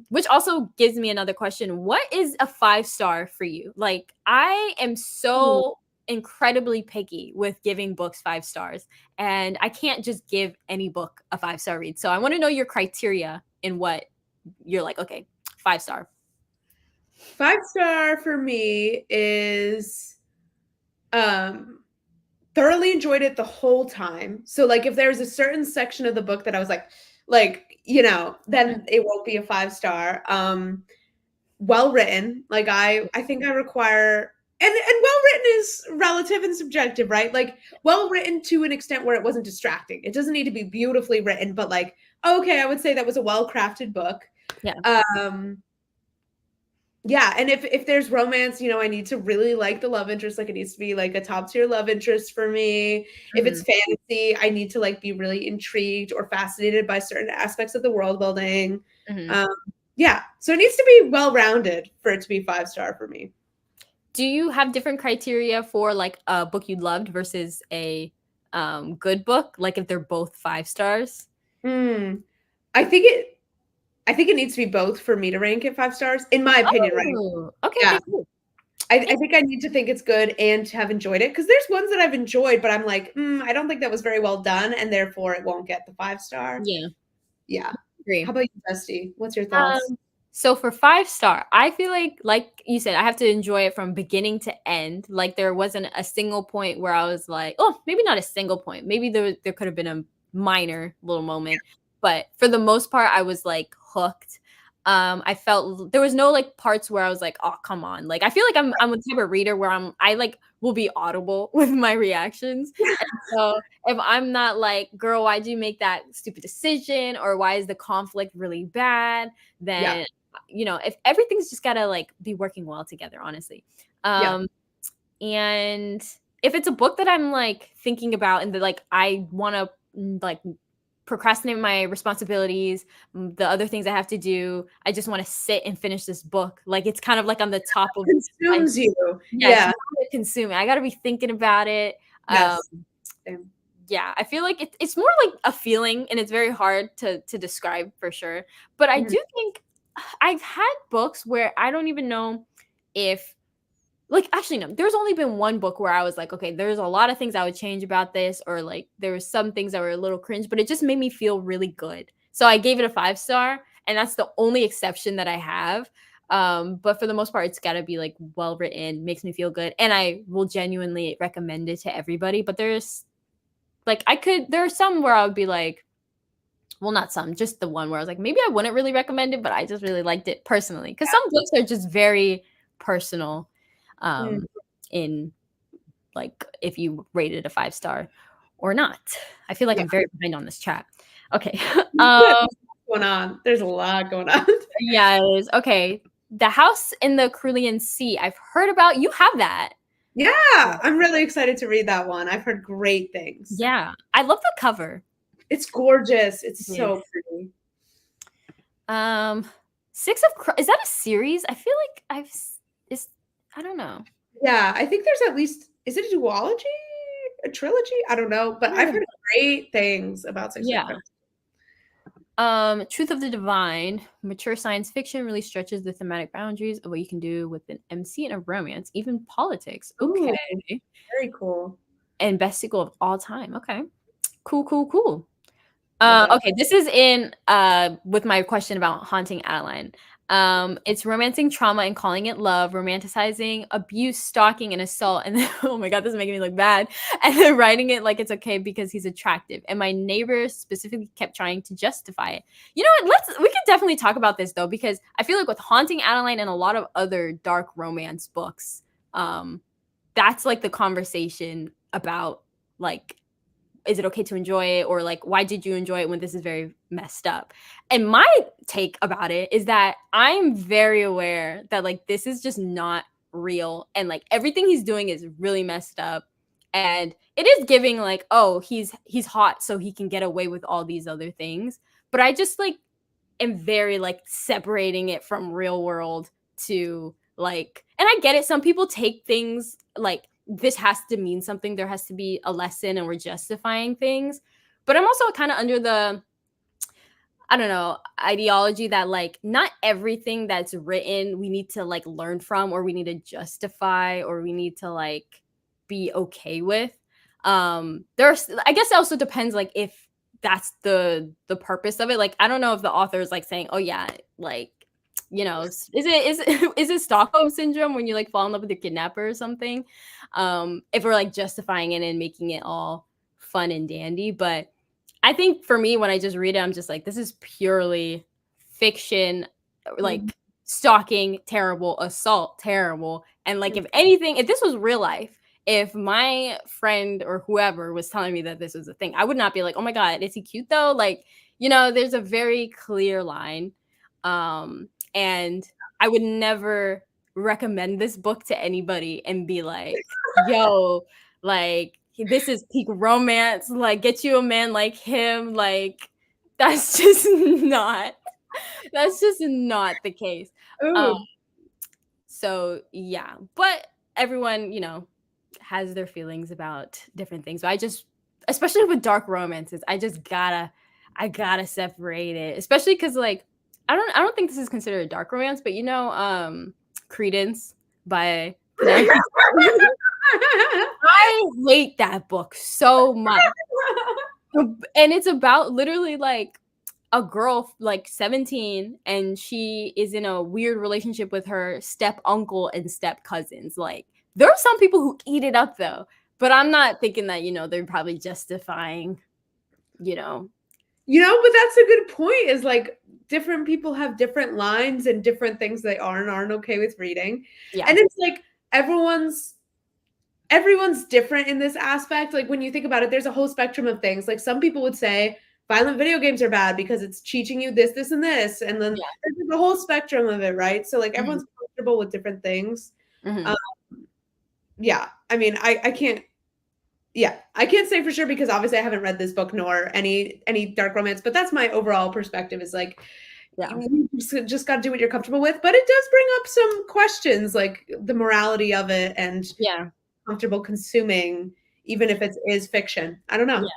Which also gives me another question. What is a 5-star for you? Like, I am so incredibly picky with giving books 5 stars, and I can't just give any book a 5-star read. So I want to know your criteria in what you're like, okay, 5-star. 5-star for me is thoroughly enjoyed it the whole time. So like if there's a certain section of the book that I was like, then it won't be a 5-star. Well written. Like I think I require and well written is relative and subjective, right? Like well written to an extent where it wasn't distracting. It doesn't need to be beautifully written, but like, okay, I would say that was a well-crafted book. Yeah. Yeah, and if there's romance, I need to really like the love interest. Like it needs to be like a top tier love interest for me. If it's fantasy, I need to like be really intrigued or fascinated by certain aspects of the world building. Yeah, so it needs to be well-rounded for it to be 5-star for me. Do you have different criteria for like a book you loved versus a good book? Like if they're both 5 stars? I think it needs to be both for me to rank it 5 stars, in my opinion, right? Okay. Yeah. Cool. I think I need to think it's good and to have enjoyed it, because there's ones that I've enjoyed, but I'm like, I don't think that was very well done, and therefore it won't get the 5-star. Yeah. Agree. How about you, Dusty? What's your thoughts? So for 5-star, I feel like you said, I have to enjoy it from beginning to end. Like there wasn't a single point where I was like, oh, maybe not a single point. Maybe there could have been a minor little moment. But for the most part, I was like hooked. I felt there was no like parts where I was like, oh, come on. Like I feel like I'm a type of reader where I like will be audible with my reactions. And so if I'm not like, girl, why'd you make that stupid decision? Or why is the conflict really bad? Then if everything's just gotta like be working well together, honestly. And if it's a book that I'm like thinking about and that like I want to like procrastinate my responsibilities, the other things I have to do, I just want to sit and finish this book. Like it's kind of like on the top of consumes you. Yeah, consume it. I got to be thinking about it. Yes. Yeah, I feel like it's more like a feeling, and it's very hard to describe for sure. But I do think I've had books where I don't even know if actually no, there's only been one book where I was like, okay, there's a lot of things I would change about this, or like there were some things that were a little cringe, but it just made me feel really good. So I gave it a 5-star, and that's the only exception that I have. But for the most part, it's got to be like well written, makes me feel good, and I will genuinely recommend it to everybody. But there's like there are some where I would be like, well, not some, just the one where I was like, maybe I wouldn't really recommend it, but I just really liked it personally. Because some books are just very personal, Mm. in like if you rate it a 5 star or not. I feel like Yeah. I'm very behind on this chat. Okay. There's going on. There's a lot going on. Yeah, it is. Okay. The House in the Carillion Sea. I've heard about. You have that. Yeah, I'm really excited to read that one. I've heard great things. Yeah. I love the cover. It's gorgeous. It's It is. so pretty. Six of Is that a series? I feel like is I don't know. Yeah, I think there's at least, is it a duology? A trilogy? I don't know, but I've heard great things about Six of Yeah. Crows. Truth of the Divine, mature science fiction really stretches the thematic boundaries of what you can do with an MC and a romance, even politics. Okay. Ooh, very cool. And best sequel of all time. Okay. Cool. Love that. Okay, this is in with my question about Haunting Adeline. It's romancing trauma and calling it love, romanticizing abuse, stalking, and assault, and then, oh my god, this is making me look bad. And then writing it like it's okay because he's attractive. And my neighbor specifically kept trying to justify it. You know what? We could definitely talk about this though, because I feel like with Haunting Adeline and a lot of other dark romance books, that's like the conversation about like, is it okay to enjoy it, or like, why did you enjoy it when this is very messed up? And my take about it is that I'm very aware that like this is just not real, and like everything he's doing is really messed up, and it is giving like, oh, he's hot so he can get away with all these other things. But I just like am very like separating it from real world to like, and I get it, some people take things like this has to mean something, there has to be a lesson, and we're justifying things. But I'm also kind of under the, I don't know, ideology that like not everything that's written we need to like learn from, or we need to justify, or we need to like be okay with. There's, I guess it also depends like if that's the purpose of it. Like I don't know if the author is like saying, oh yeah, like, you know, is it Stockholm syndrome when you like fall in love with your kidnapper or something? If we're like justifying it and making it all fun and dandy. But I think for me, when I just read it, I'm just like, this is purely fiction, like stalking, terrible, assault, terrible. And like, if anything, if this was real life, if my friend or whoever was telling me that this was a thing, I would not be like, oh my God, is he cute though? Like, you know, there's a very clear line. And I would never recommend this book to anybody and be like, yo, like, this is peak romance, like get you a man like him. Like that's just not the case. Ooh. So yeah, but everyone, you know, has their feelings about different things. But I just, especially with dark romances, I gotta separate it, especially because like I don't think this is considered a dark romance, but you know, Credence by I hate that book so much. And it's about literally like a girl like 17, and she is in a weird relationship with her step uncle and step cousins. Like there are some people who eat it up though, but I'm not thinking that, you know, they're probably justifying, you know. You know, but that's a good point, is like different people have different lines and different things they are and aren't okay with reading. Yeah. And it's like everyone's different in this aspect. Like when you think about it, there's a whole spectrum of things. Like some people would say violent video games are bad because it's teaching you this, this, and this. And then there's the whole spectrum of it, right? So like everyone's comfortable with different things. Yeah. I mean, I can't, I can't say for sure because obviously I haven't read this book nor any dark romance, but that's my overall perspective, is like, you just got to do what you're comfortable with. But it does bring up some questions, like the morality of it and comfortable consuming, even if it is fiction. I don't know.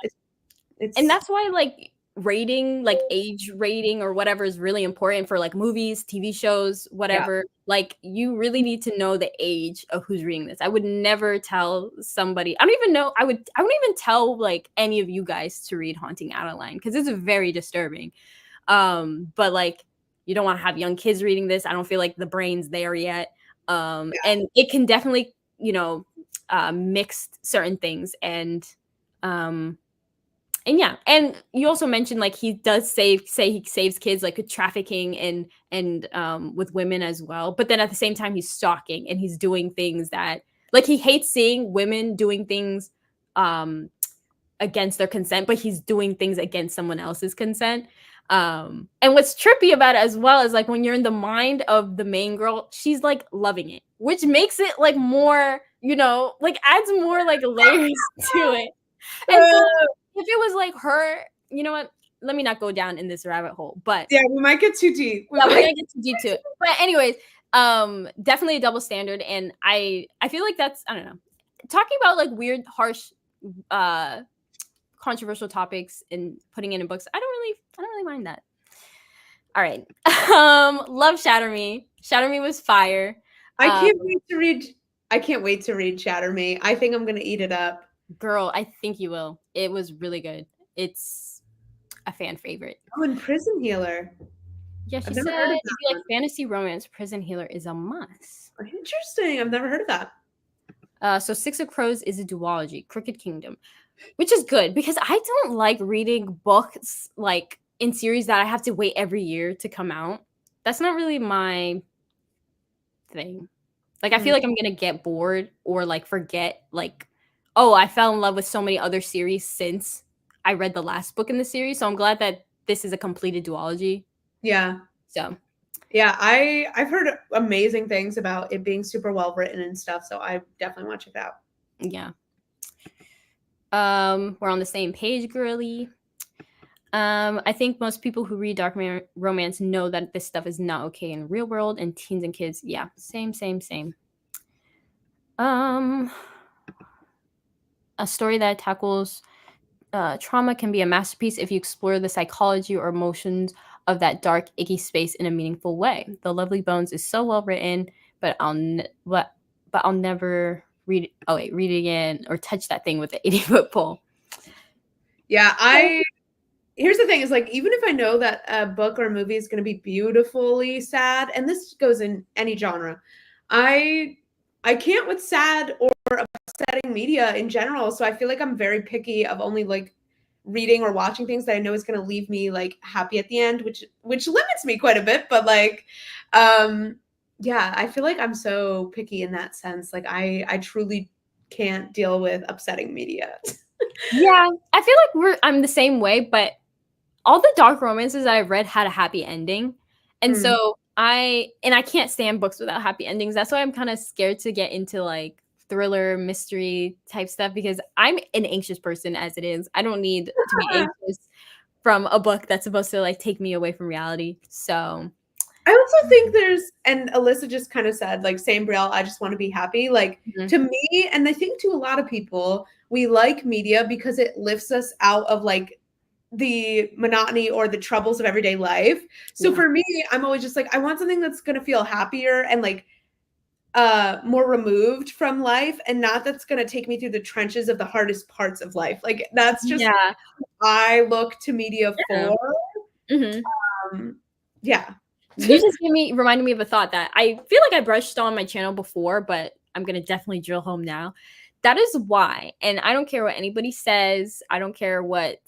It's and that's why like rating, like age rating or whatever, is really important for like movies, TV shows, whatever. Like you really need to know the age of who's reading this. I would never tell somebody, I wouldn't even tell like any of you guys to read Haunting Adeline because it's very disturbing. But like you don't want to have young kids reading this. I don't feel like the brain's there yet. And it can definitely, you know, mix certain things. And And yeah, and you also mentioned like he does say he saves kids like with trafficking and with women as well, but then at the same time he's stalking and he's doing things that like he hates seeing women doing things um against their consent, but he's doing things against someone else's consent. And what's trippy about it as well is like when you're in the mind of the main girl, she's like loving it, which makes it like more, you know, like adds more like layers to it. And so if it was like her, you know what? Let me not go down in this rabbit hole, but Yeah, we might get too deep. yeah, we're gonna get too deep to it. But anyways, definitely a double standard, and I feel like that's I don't know, talking about like weird, harsh, uh, controversial topics and putting it in books. I don't really mind that. All right, love Shatter Me. Shatter Me was fire. I can't wait to read. I can't wait to read Shatter Me. I think I'm gonna eat it up. Girl, I think you will. It was really good. It's a fan favorite. Oh, and Prison Healer. Yeah, she I've never said heard of if you like fantasy romance, Prison Healer is a must. Interesting. I've never heard of that. So Six of Crows is a duology, Crooked Kingdom, which is good because I don't like reading books like in series that I have to wait every year to come out. That's not really my thing. Like I feel like I'm gonna get bored or like forget like, oh, I fell in love with so many other series since I read the last book in the series. So I'm glad that this is a completed duology. Yeah. So yeah, I've heard amazing things about it being super well written and stuff. So I definitely want to check it out. Yeah. We're on the same page, girly. I think most people who read dark romance know that this stuff is not okay in real world and teens and kids. Yeah, same. A story that tackles trauma can be a masterpiece if you explore the psychology or emotions of that dark, icky space in a meaningful way. The Lovely Bones is so well written, but I'll never read it. Oh wait, read it again or touch that thing with the 80-foot pole. Yeah, here's the thing is like even if I know that a book or a movie is going to be beautifully sad, and this goes in any genre, I can't with sad or upsetting media in general. So I feel like I'm very picky of only like reading or watching things that I know is going to leave me like happy at the end, which limits me quite a bit. But like, yeah, I feel like I'm so picky in that sense. Like I truly can't deal with upsetting media. Yeah, I feel like I'm the same way, but all the dark romances that I've read had a happy ending. And so I can't stand books without happy endings. That's why I'm kind of scared to get into like thriller, mystery type stuff because I'm an anxious person as it is. I don't need to be anxious from a book that's supposed to like take me away from reality. So I also think and Alyssa just kind of said, like, same Brielle, I just want to be happy. Like, to me, and I think to a lot of people, we like media because it lifts us out of like the monotony or the troubles of everyday life. So for me, I'm always just like, I want something that's going to feel happier and like more removed from life and not that's going to take me through the trenches of the hardest parts of life. Like that's just I look to media for. Yeah. You just reminded me of a thought that I feel like I brushed on my channel before, but I'm going to definitely drill home now. That is why, and I don't care what anybody says. I don't care what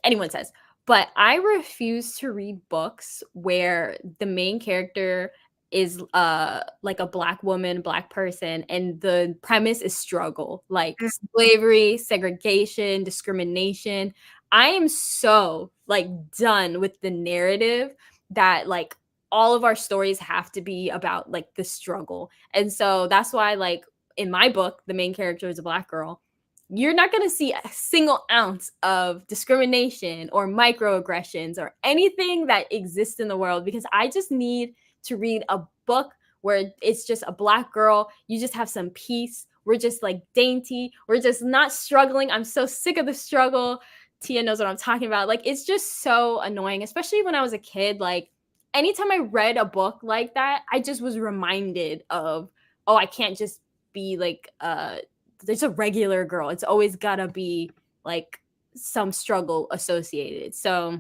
anyone says, but I refuse to read books where the main character is like a black woman, black person, and the premise is struggle, like slavery, segregation, discrimination. I am so like done with the narrative that like all of our stories have to be about like the struggle. And so that's why like in my book, the main character is a black girl. You're not going to see a single ounce of discrimination or microaggressions or anything that exists in the world because I just need to read a book where it's just a black girl. You just have some peace. We're just like dainty. We're just not struggling. I'm so sick of the struggle. Tia knows what I'm talking about. Like, it's just so annoying, especially when I was a kid. Like, anytime I read a book like that, I just was reminded of, oh, I can't just be like, there's a regular girl. It's always gotta be like some struggle associated. So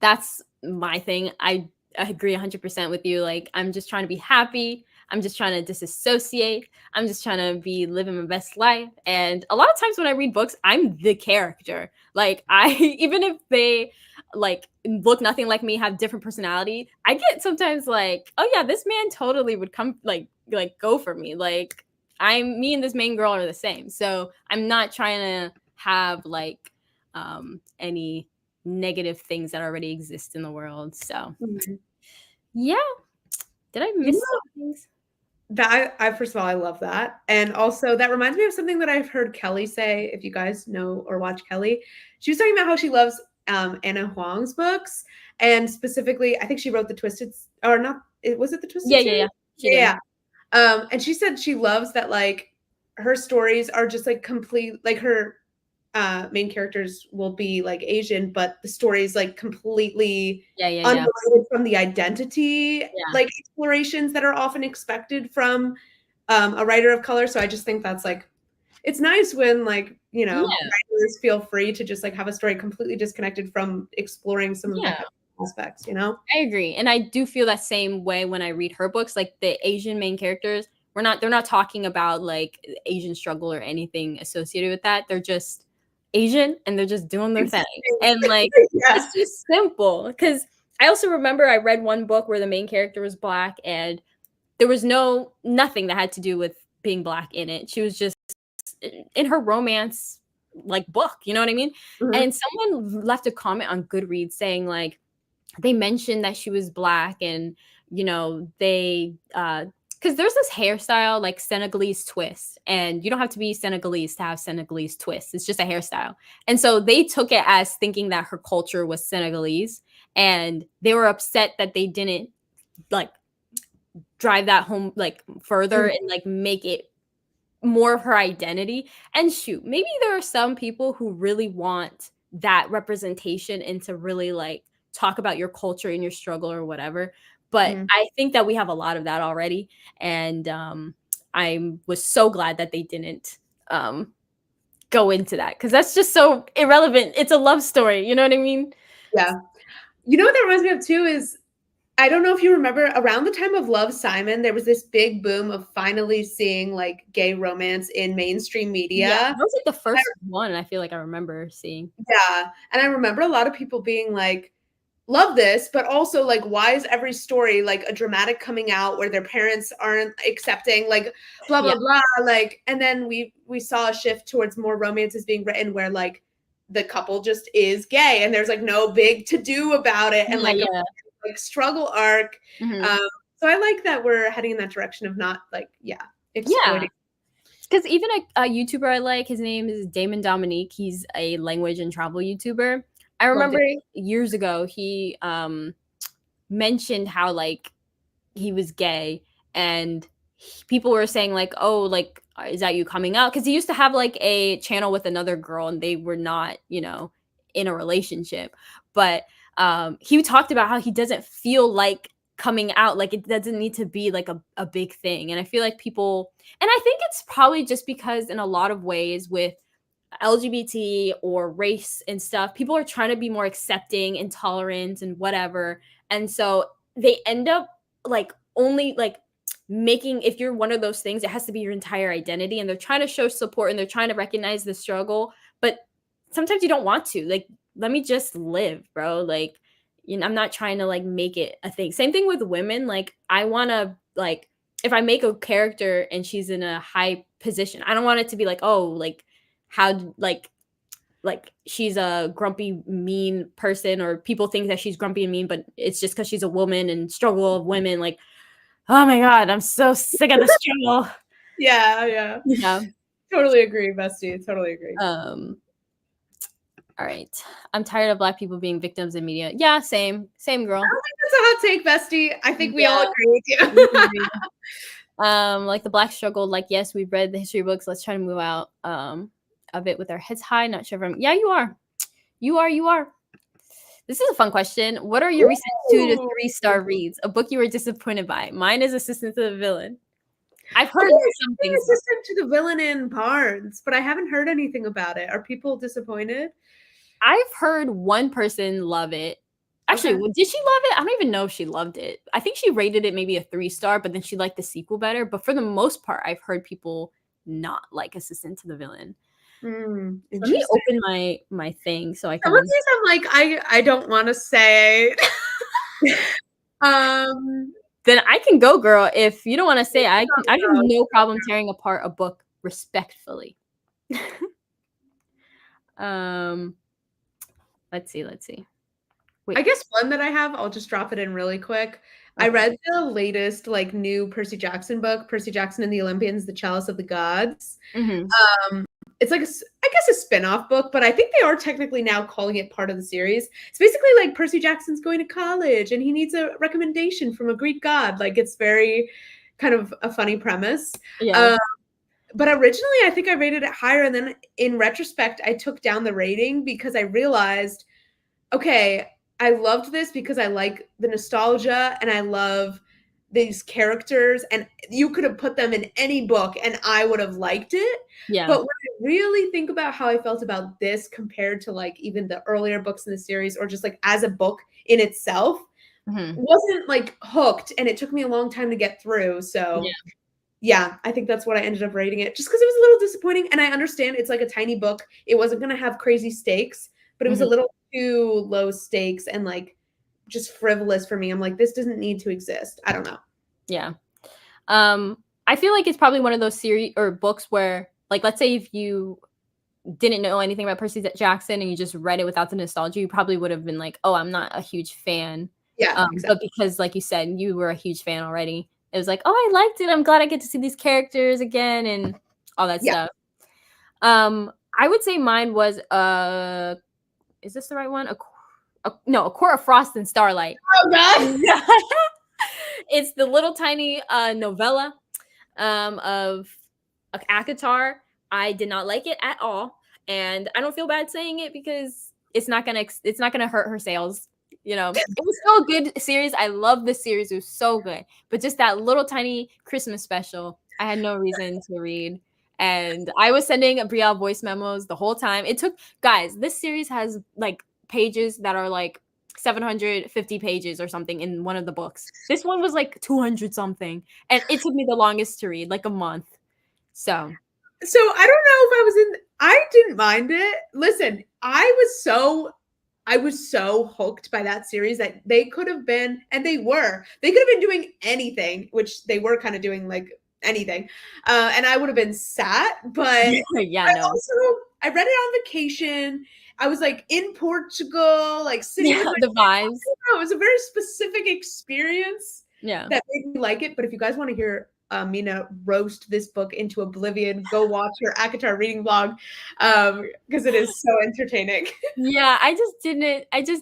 that's my thing. I agree 100% with you. Like, I'm just trying to be happy. I'm just trying to disassociate. I'm just trying to be living my best life. And a lot of times when I read books, I'm the character. Like I even if they like look nothing like me, have different personality, I get sometimes like, oh yeah, this man totally would come like go for me. Like me and this main girl are the same. So I'm not trying to have like any negative things that already exist in the world. So yeah. Did I You miss know, some things? that I first of all, I love that. And also that reminds me of something that I've heard Kelly say, if you guys know or watch Kelly. She was talking about how she loves Anna Huang's books. And specifically, I think she wrote the Twisted, or not, was it the Twisted series? Yeah. She did. Yeah. And she said she loves that like her stories are just like complete, like her main characters will be like Asian, but the story is like completely Yeah. unrelated from the identity Yeah. like explorations that are often expected from a writer of color. So I just think that's like it's nice when like Yeah. writers feel free to just like have a story completely disconnected from exploring some of the Yeah. heavy aspects. You know? I agree. And I do feel that same way when I read her books. Like the Asian main characters, they're not talking about like Asian struggle or anything associated with that. They're just Asian and they're just doing their thing. And like Yeah. it's just simple. Because I also remember I read one book where the main character was black and there was nothing that had to do with being black in it. She was just in her romance like book, you know what I mean? Mhm. And someone left a comment on Goodreads saying like they mentioned that she was black and they because there's this hairstyle like Senegalese twist, and you don't have to be Senegalese to have Senegalese twist. It's just a hairstyle. And so they took it as thinking that her culture was Senegalese, and they were upset that they didn't like drive that home like further Mhm. and like make it more of her identity. And shoot, maybe there are some people who really want that representation and to really like talk about your culture and your struggle or whatever. But Mhm. I think that we have a lot of that already. And I was so glad that they didn't go into that because that's just so irrelevant. It's a love story. You know what I mean? Yeah. You know what that reminds me of too is I don't know if you remember around the time of Love, Simon, there was this big boom of finally seeing like gay romance in mainstream Yeah, media. that was like the first one I feel like I remember seeing. Yeah. And I remember a lot of people being like, love this, but also like, why is every story like a dramatic coming out where their parents aren't accepting, like blah, Yeah, blah, blah. Like, and then we saw a shift towards more romances being written where like the couple just is gay and there's like no big to do about it and like a yeah. like struggle arc. Mhm. Um, so I like that we're heading in that direction of not like, yeah, Yeah. exploiting. Because even a YouTuber I like, his name is Damon Dominique. He's a language and travel YouTuber. I Loved remember it. years ago he mentioned how like he was gay and people were saying like, oh, like is that you coming out? Because he used to have like a channel with another girl and they were not in a relationship. But he talked about how he doesn't feel like coming out, like it doesn't need to be like a big thing. And I feel like people, and I think it's probably just because in a lot of ways with LGBT or race and stuff, people are trying to be more accepting and tolerant and whatever. And so they end up like only like making, if you're one of those things, it has to be your entire identity. And they're trying to show support and they're trying to recognize the struggle. But sometimes you don't want to. Like, let me just live, bro. Like, I'm not trying to like make it a thing. Same thing with women. Like, I want to like, if I make a character and she's in a high position, I don't want it to be like, oh, like how like she's a grumpy mean person or people think that she's grumpy and mean, but it's just because she's a woman and struggle of women. Like, oh my god, I'm so sick of the struggle. Yeah, yeah. Yeah. Totally agree, bestie. Totally agree. All right, I'm tired of black people being victims in media. Yeah, same I girl. don't think that's a hot take, bestie. I think we all Yeah, agree with we you. agree. Like the black struggle, like yes, we've read the history books, let's try to move out of it with our heads high. Not sure if I'm, yeah, you are. This is a fun question. What are your recent 2 to 3 star reads? A book you were disappointed by? Mine is Assistant to the Villain. I've Oh, heard yeah, some you're things. assistant to the villain in Barnes, but I haven't heard anything about it. Are people disappointed? I've heard one person love it. Actually, did she love it? I don't even know if she loved it. I think she rated it maybe a 3-star, but then she liked the sequel better. But for the most part, I've heard people not like Assistant to the Villain. Let me Interesting. open my thing so I Some of can. these I'm like, I don't want to say. Then I can go, girl. If you don't want to say, I have no problem tearing apart a book respectfully. Let's see. Wait. I guess one that I have, I'll just drop it in really quick. Okay. I read the latest like new Percy Jackson book, Percy Jackson and the Olympians, The Chalice of the Gods. It's like I guess a spin-off book, but I think they are technically now calling it part of the series. It's basically like Percy Jackson's going to college and he needs a recommendation from a Greek god. Like it's very kind of a funny premise. Yeah. But originally I think I rated it higher, and then in retrospect I took down the rating because I realized, okay, I loved this because I like the nostalgia and I love these characters, and you could have put them in any book and I would have liked it. Yeah. But when I really think about how I felt about this compared to like even the earlier books in the series, or just like as a book in itself, wasn't like hooked, and it took me a long time to get through. So yeah, I think that's what I ended up rating it, just because it was a little disappointing. And I understand it's like a tiny book. It wasn't going to have crazy stakes, but it was a little too low stakes and like just frivolous for me. I'm like, this doesn't need to exist. I don't know. Yeah. I feel like it's probably one of those series or books where, like, let's say if you didn't know anything about Percy Jackson and you just read it without the nostalgia, you probably would have been like, oh, I'm not a huge fan. Yeah. Exactly. But because, like you said, you were a huge fan already, it was like, oh, I liked it. I'm glad I get to see these characters again and all that stuff. I would say mine was is this the right one? No, A Court of Frost and Starlight. Oh God. It's the little tiny novella of ACOTAR. I did not like it at all, and I don't feel bad saying it because it's not gonna hurt her sales. You know, it was still a good series. I love the series; it was so good. But just that little tiny Christmas special, I had no reason to read, and I was sending Brielle voice memos the whole time. It took, guys, this series has like pages that are like 750 pages or something in one of the books. This one was like 200 something, and it took me the longest to read, like a month. So I don't know if I didn't mind it. Listen, I was so hooked by that series that they could have been, and they could have been doing anything, which they were kind of doing like anything. And I would have been sat, but I read it on vacation. I was like in Portugal, like sitting with the vibes. It was a very specific experience that made me like it. But if you guys want to hear Mina roast this book into oblivion, go watch her ACOTAR reading vlog, because it is so entertaining. Yeah, I just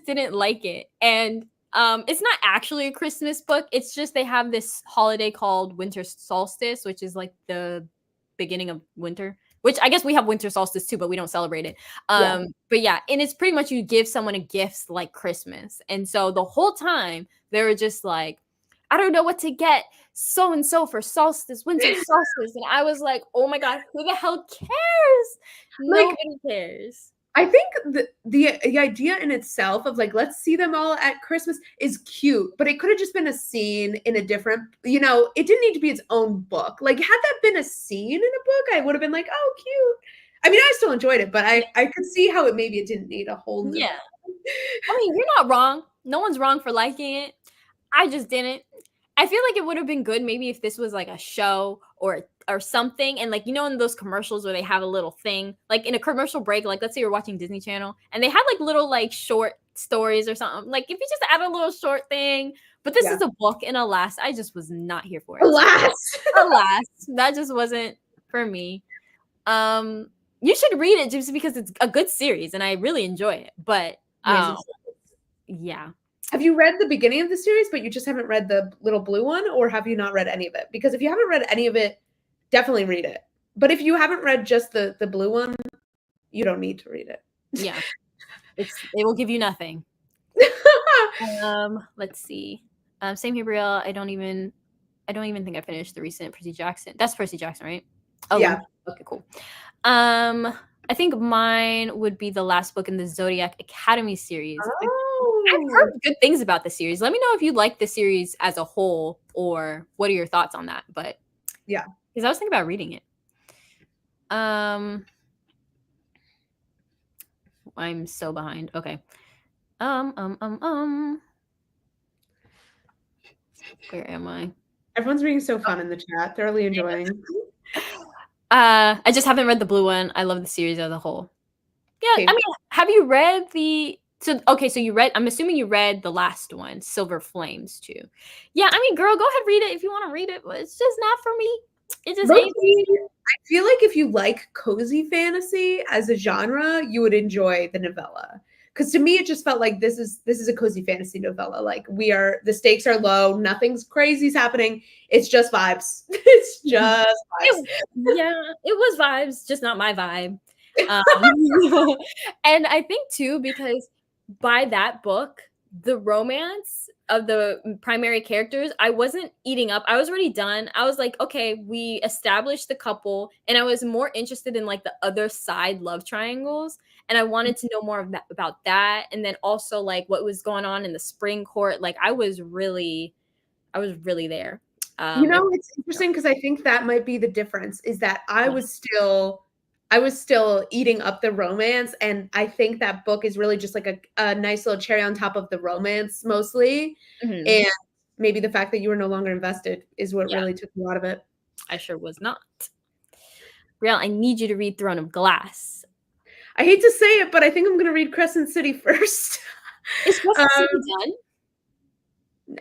didn't like it. And it's not actually a Christmas book. It's just they have this holiday called winter solstice, which is like the beginning of winter, which I guess we have winter solstice too, but we don't celebrate it. But yeah, and it's pretty much you give someone a gift like Christmas. And so the whole time they were just like, I don't know what to get so and so for solstice, winter solstice. And I was like, oh my God, who the hell cares? Nobody cares. I think the idea in itself of like, let's see them all at Christmas is cute, but it could have just been a scene in a different, it didn't need to be its own book. Like, had that been a scene in a book, I would have been like, oh, cute. I mean, I still enjoyed it, but I could see how it didn't need a whole new. Yeah. I mean, you're not wrong. No one's wrong for liking it. I just didn't. I feel like it would have been good maybe if this was like a show or something, and like, in those commercials where they have a little thing, like in a commercial break, like let's say you're watching Disney Channel and they had like little like short stories or something, like if you just add a little short thing. But this is a book, and alas, I just was not here for it. Alas, that just wasn't for me. You should read it just because it's a good series and I really enjoy it, but yeah. Have you read the beginning of the series, but you just haven't read the little blue one, or have you not read any of it? Because if you haven't read any of it, definitely read it. But if you haven't read just the blue one, you don't need to read it. Yeah. It will give you nothing. Let's see. Same here, Brielle. I don't even think I finished the recent Percy Jackson. That's Percy Jackson, right? Oh, yeah. Okay, cool. I think mine would be the last book in the Zodiac Academy series. I've heard good things about the series. Let me know if you like the series as a whole, or what are your thoughts on that. But yeah, because I was thinking about reading it. I'm so behind. Okay. Where am I? Everyone's being so fun in the chat. Thoroughly enjoying. I just haven't read the blue one. I love the series as a whole. Yeah, Okay. I mean, have you read so you read, I'm assuming you read the last one, Silver Flames too. Yeah, I mean, girl, go ahead, read it if you want to read it, but it's just not for me. It just ain't. I feel like if you like cozy fantasy as a genre, you would enjoy the novella. Because to me, it just felt like this is a cozy fantasy novella. Like the stakes are low, nothing's crazy's happening. It's just vibes. It's just vibes. Yeah, it was vibes, just not my vibe. And I think too, because by that book, the romance of the primary characters, I wasn't eating up. I was already done. I was like, okay, we established the couple, and I was more interested in like the other side love triangles, and I wanted to know more of that, about that, and then also like what was going on in the spring court. Like I was really there. It's interesting because I think that might be the difference, is that I was still eating up the romance, and I think that book is really just like a nice little cherry on top of the romance mostly. And maybe the fact that you were no longer invested is what really took a lot of it. I sure was not. Brielle, I need you to read Throne of Glass. I hate to say it, but I think I'm going to read Crescent City first. Is Crescent City done?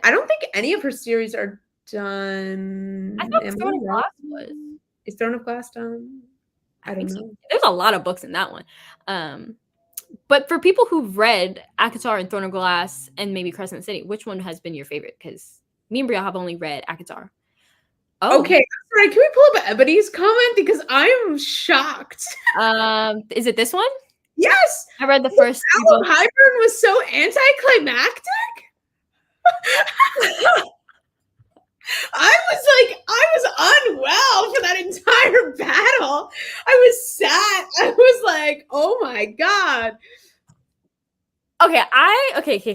I don't think any of her series are done. I thought Throne of Glass was. Is Throne of Glass done? I don't know. So. There's a lot of books in that one. But for people who've read ACOTAR and Throne of Glass and maybe Crescent City, which one has been your favorite? Because me and Brielle have only read ACOTAR. Oh. Okay, sorry. Can we pull up Ebony's comment? Because I'm shocked. Is it this one? Yes. I read the first. Alan Hyburn was so anticlimactic. I was unwell for that entire battle. I was sad. I was like, oh my God. Okay. I don't think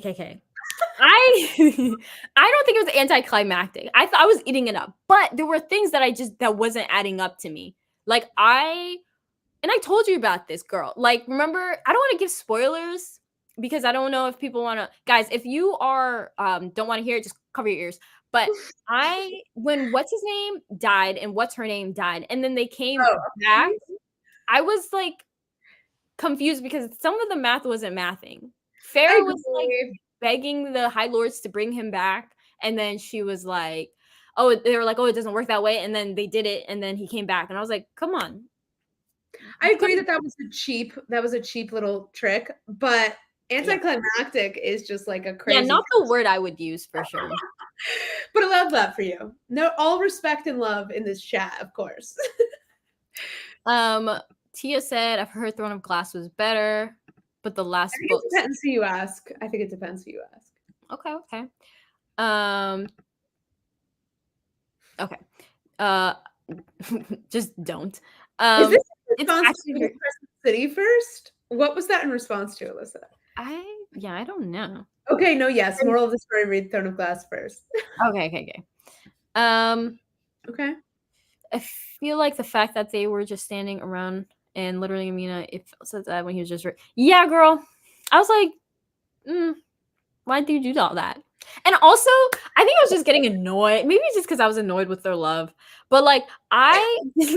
it was anticlimactic. I thought I was eating it up, but there were things that wasn't adding up to me. Like I told you about this, girl. Like, remember, I don't want to give spoilers because I don't know if people want to. Guys, if you are don't want to hear it, just cover your ears. But when what's his name died and what's her name died, and then they came back, I was like confused because some of the math wasn't mathing. Farrah was like begging the High Lords to bring him back, and then she was like, "Oh," they were like, "Oh, it doesn't work that way," and then they did it, and then he came back, and I was like, "Come on." I agree that was a cheap little trick, but anticlimactic is just like a crazy. Yeah, not the word I would use for sure. But I love that for you. No, all respect and love in this chat, of course. Tia said, "I've heard Throne of Glass was better, but the last book." It depends who you ask. I think it depends who you ask. Okay. Just don't. Is this in response to Crescent City first? What was that in response to, Alyssa? I don't know. Okay, no, yes. Moral of the story: read Throne of Glass first. Okay. Okay. I feel like the fact that they were just standing around and literally Amina, it said that when he was just yeah, girl. I was like, why did you do all that? And also, I think I was just getting annoyed. Maybe it's just because I was annoyed with their love. But like, I just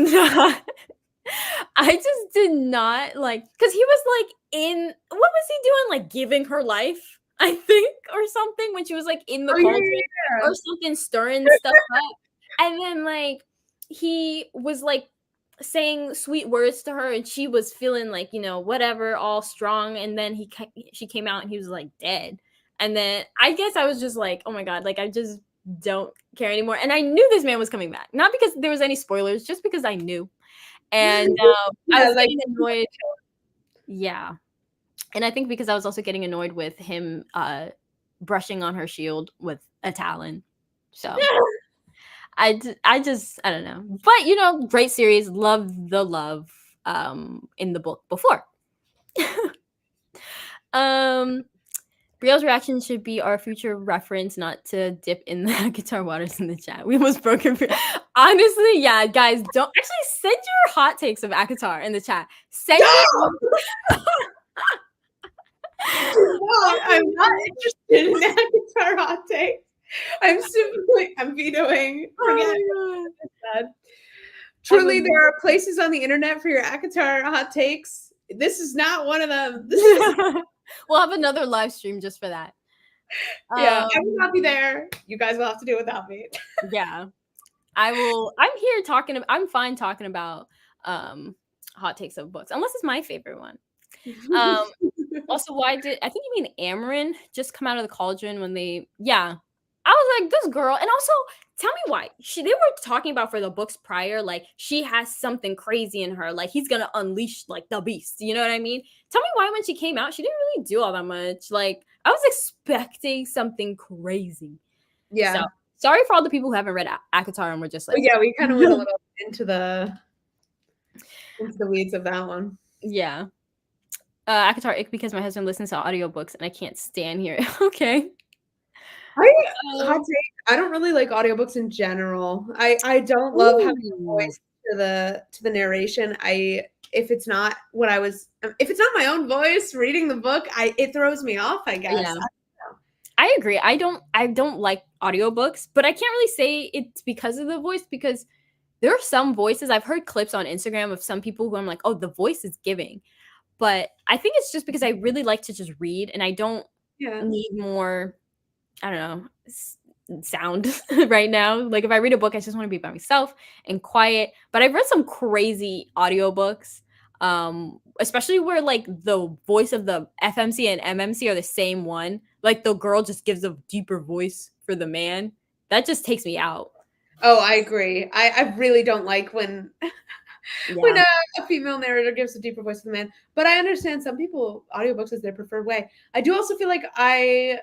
did not like, because he was like what was he doing? Like giving her life, I think, or something, when she was like in the cauldron or something, stirring stuff up. And then like he was like saying sweet words to her, and she was feeling like, whatever, all strong. And then she came out and he was like dead. And then I guess I was just like, oh my God, like I just don't care anymore. And I knew this man was coming back, not because there was any spoilers, just because I knew. And I was like annoyed. Yeah. And I think because I was also getting annoyed with him brushing on her shield with a talon. So I don't know. But, great series. Love the love in the book before. Brielle's reaction should be our future reference, not to dip in the guitar waters in the chat. We almost broke her. Honestly, yeah, guys, don't actually send your hot takes of Akatar in the chat. Send No! it. No, I'm not interested in that guitar hot take. I'm vetoing. Forget it. Truly, there are places on the internet for your Akatar hot takes. This is not one of them. We'll have another live stream just for that. Yeah, I will not be there. You guys will have to do it without me. Yeah, I will. I'm here talking. I'm fine talking about hot takes of books, unless it's my favorite one. Also, why did I think you mean Amarin just come out of the cauldron when they? Yeah, I was like, this girl, and also tell me why they were talking about for the books prior, like she has something crazy in her, like he's gonna unleash like the beast. You know what I mean? Tell me why when she came out, she didn't really do all that much. Like I was expecting something crazy. Yeah. So, sorry for all the people who haven't read Akatar and we're just like, yeah, we kind of went a little into the weeds of that one. Yeah. Akatar ick because my husband listens to audiobooks and I can't stand here. Okay. I don't really like audiobooks in general. I don't love having a voice to the narration. If it's not my own voice reading the book, it throws me off, I guess. Yeah. I agree. I don't like audiobooks, but I can't really say it's because of the voice, because there are some voices. I've heard clips on Instagram of some people who I'm like, oh, the voice is giving. But I think it's just because I really like to just read and I don't need more, I don't know, sound right now. Like if I read a book, I just want to be by myself and quiet. But I've read some crazy audiobooks, especially where like the voice of the FMC and MMC are the same one. Like the girl just gives a deeper voice for the man. That just takes me out. Oh, I agree. I really don't like when when a female narrator gives a deeper voice to the man. But I understand some people, audiobooks is their preferred way. I do also feel like I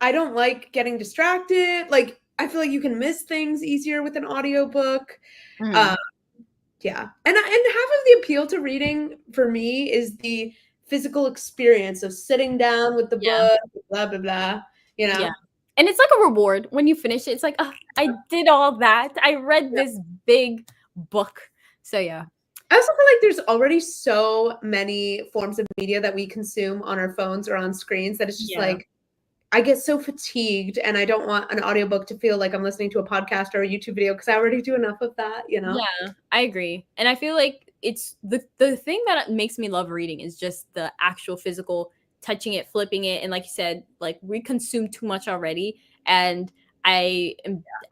don't like getting distracted. Like I feel like you can miss things easier with an audiobook. Yeah. And half of the appeal to reading for me is the physical experience of sitting down with the book, blah, blah, blah, you know? Yeah. And it's like a reward when you finish it. It's like, oh, I did all that. I read this big book. So, yeah. I also feel like there's already so many forms of media that we consume on our phones or on screens that it's just like, I get so fatigued and I don't want an audiobook to feel like I'm listening to a podcast or a YouTube video because I already do enough of that, you know? Yeah, I agree. And I feel like it's the thing that makes me love reading is just the actual physical touching it, flipping it. And like you said, like we consume too much already. And I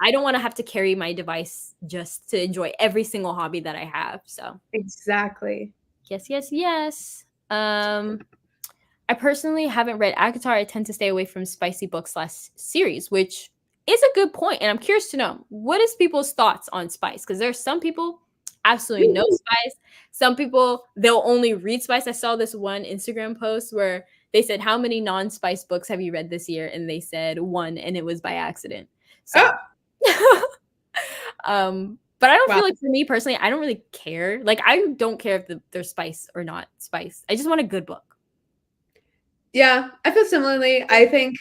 don't want to have to carry my device just to enjoy every single hobby that I have. So exactly. Yes. I personally haven't read Akatar. I tend to stay away from spicy books /series, which is a good point. And I'm curious to know, what is people's thoughts on spice? Because there's some people absolutely no spice. Some people, they'll only read spice. I saw this one Instagram post where they said, how many non-spice books have you read this year? And they said 1, and it was by accident. So, but I don't feel like, for me personally, I don't really care. Like, I don't care if there's spice or not spice. I just want a good book. Yeah, I feel similarly. I think,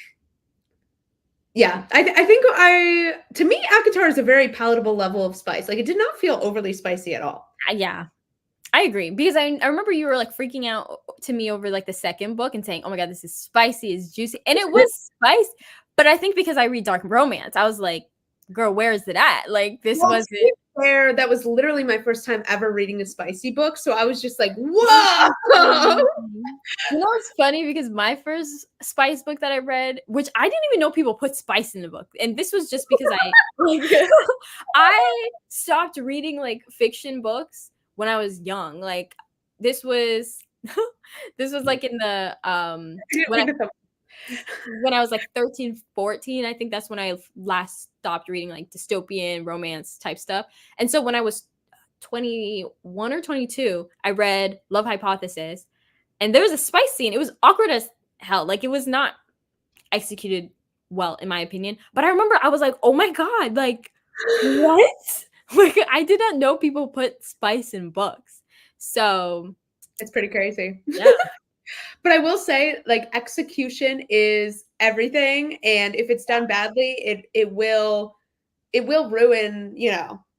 to me, Akatar is a very palatable level of spice. Like, it did not feel overly spicy at all. Yeah, I agree. Because I remember you were like freaking out to me over like the second book and saying, oh my God, this is spicy, it's juicy. And it was spice. But I think because I read dark romance, I was like, girl, where is it at? Like, this wasn't. That was literally my first time ever reading a spicy book. So I was just like, whoa. You know, it's funny because my first spice book that I read, which I didn't even know people put spice in the book. And this was just because I stopped reading like fiction books when I was young. Like this was like in the when I was like 13, 14, I think that's when I last stopped reading like dystopian romance type stuff. And so when I was 21 or 22, I read Love Hypothesis, and there was a spice scene. It was awkward as hell. Like it was not executed well, in my opinion. But I remember I was like, oh my God, like what? Like I did not know people put spice in books. So it's pretty crazy. Yeah. But I will say, like, execution is everything, and if it's done badly, it will ruin,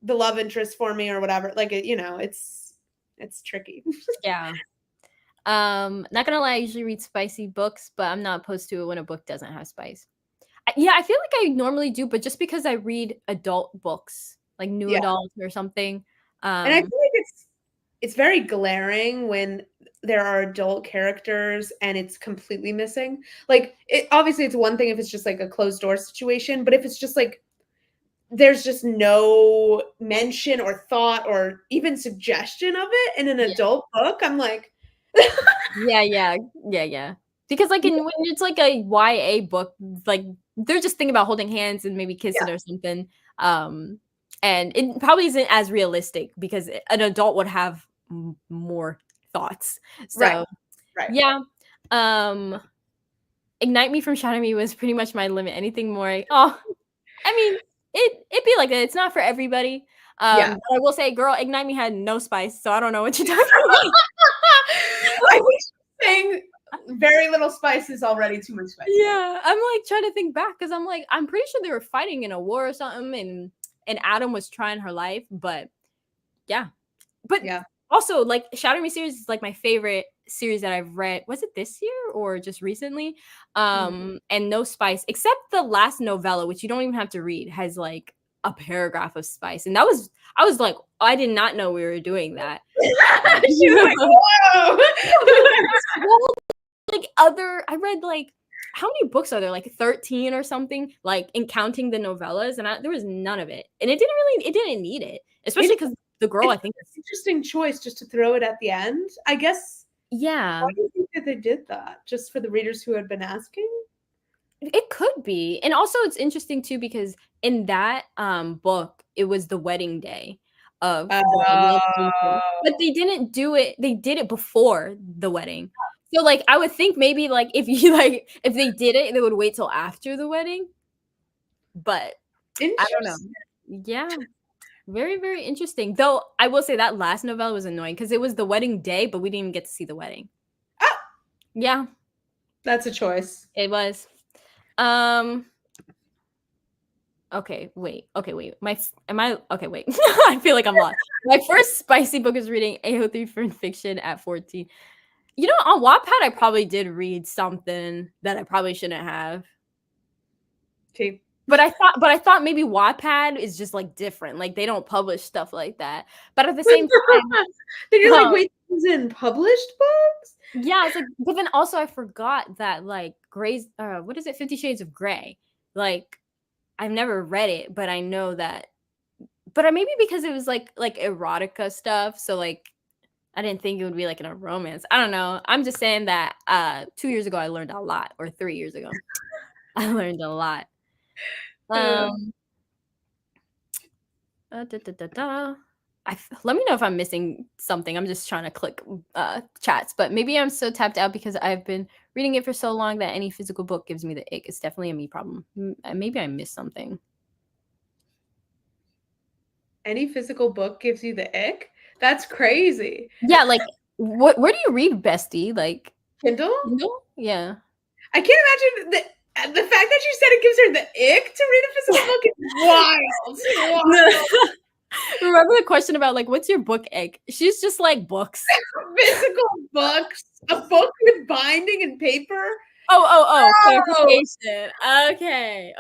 the love interest for me or whatever. Like, it's tricky. Yeah. Not gonna lie, I usually read spicy books, but I'm not opposed to it when a book doesn't have spice. Yeah, I feel like I normally do, but just because I read adult books, like new Yeah, adult or something. and I Um, feel like it's very glaring when there are adult characters and it's completely missing. Like, obviously, it's one thing if it's just like a closed door situation, but if it's just like there's just no mention or thought or even suggestion of it in an yeah, adult book, I'm like, yeah. Because like when it's like a YA book, like they're just thinking about holding hands and maybe yeah, kissing or something. Um, and it probably isn't as realistic because an adult would have more thoughts. right, So right. yeah. Um, Ignite Me from Shadow Me was pretty much my limit. Anything more? Oh, I mean, it'd be like that. It's not for everybody. Yeah. But I will say, girl, Ignite Me had no spice, so I don't know what you're talking about. I think she's saying very little spice is already too much spice. Yeah, I'm like trying to think back because I'm like, I'm pretty sure they were fighting in a war or something, and Adam was trying her life, but yeah. But Yeah. also, like, Shadow Me series is like my favorite series that I've read. Was it this year or just recently? Mhm. And no spice, except the last novella, which you don't even have to read, has like a paragraph of spice, and I was like, I did not know we were doing that. She was like, whoa. Well, like I read like how many books are there? Like 13 or something, like in counting the novellas, and there was none of it. And it didn't need it, especially It, because the girl, it's I think, an interesting choice just to throw it at the end. I guess, why yeah, do you think that they did that? Just for the readers who had been asking? it could be. And also it's interesting too because in that book, it was the wedding day of the love interest. But Oh, they didn't do it, they did it before the wedding. So like I would think maybe like if you like if they did it, they would wait till after the wedding. But I don't know. interesting. Yeah. Very, very interesting. Though I will say that last novella was annoying because it was the wedding day, but we didn't even get to see the wedding. Oh, Yeah, that's a choice. it was. Um, okay, wait. Okay, wait. Am I okay, wait. I feel like I'm lost. My first spicy book is reading AO3 for fiction at 14. You know, on Wattpad, I probably did read something that I probably shouldn't have. Okay. But I thought maybe Wattpad is just like different. Like they don't publish stuff like that. But at the same time, Then you're like, um, wait, this is in published books? yeah, it's like, but then also I forgot that like Gray's, what is it, 50 Shades of Grey? Like I've never read it, but I know that. But maybe because it was like erotica stuff, so like I didn't think it would be like in a romance. I don't know. I'm just saying that 2 years ago I learned a lot, or 3 years ago I learned a lot. Uh, Um, da, da, da, da. Let me know if I'm missing something. I'm just trying to click chats, but maybe I'm so tapped out because I've been reading it for so long that any physical book gives me the ick. It's definitely a me problem. Maybe I missed something. any physical book gives you the ick? That's crazy. Yeah, like where do you read, bestie? Like Kindle? Kindle? Yeah. I can't imagine the fact that you said it gives her the ick to read a physical book is wild. No. Wild. Remember the question about like what's your book ick? She's just like books. Physical books, a book with binding and paper. Oh, Oh, clarification. Okay.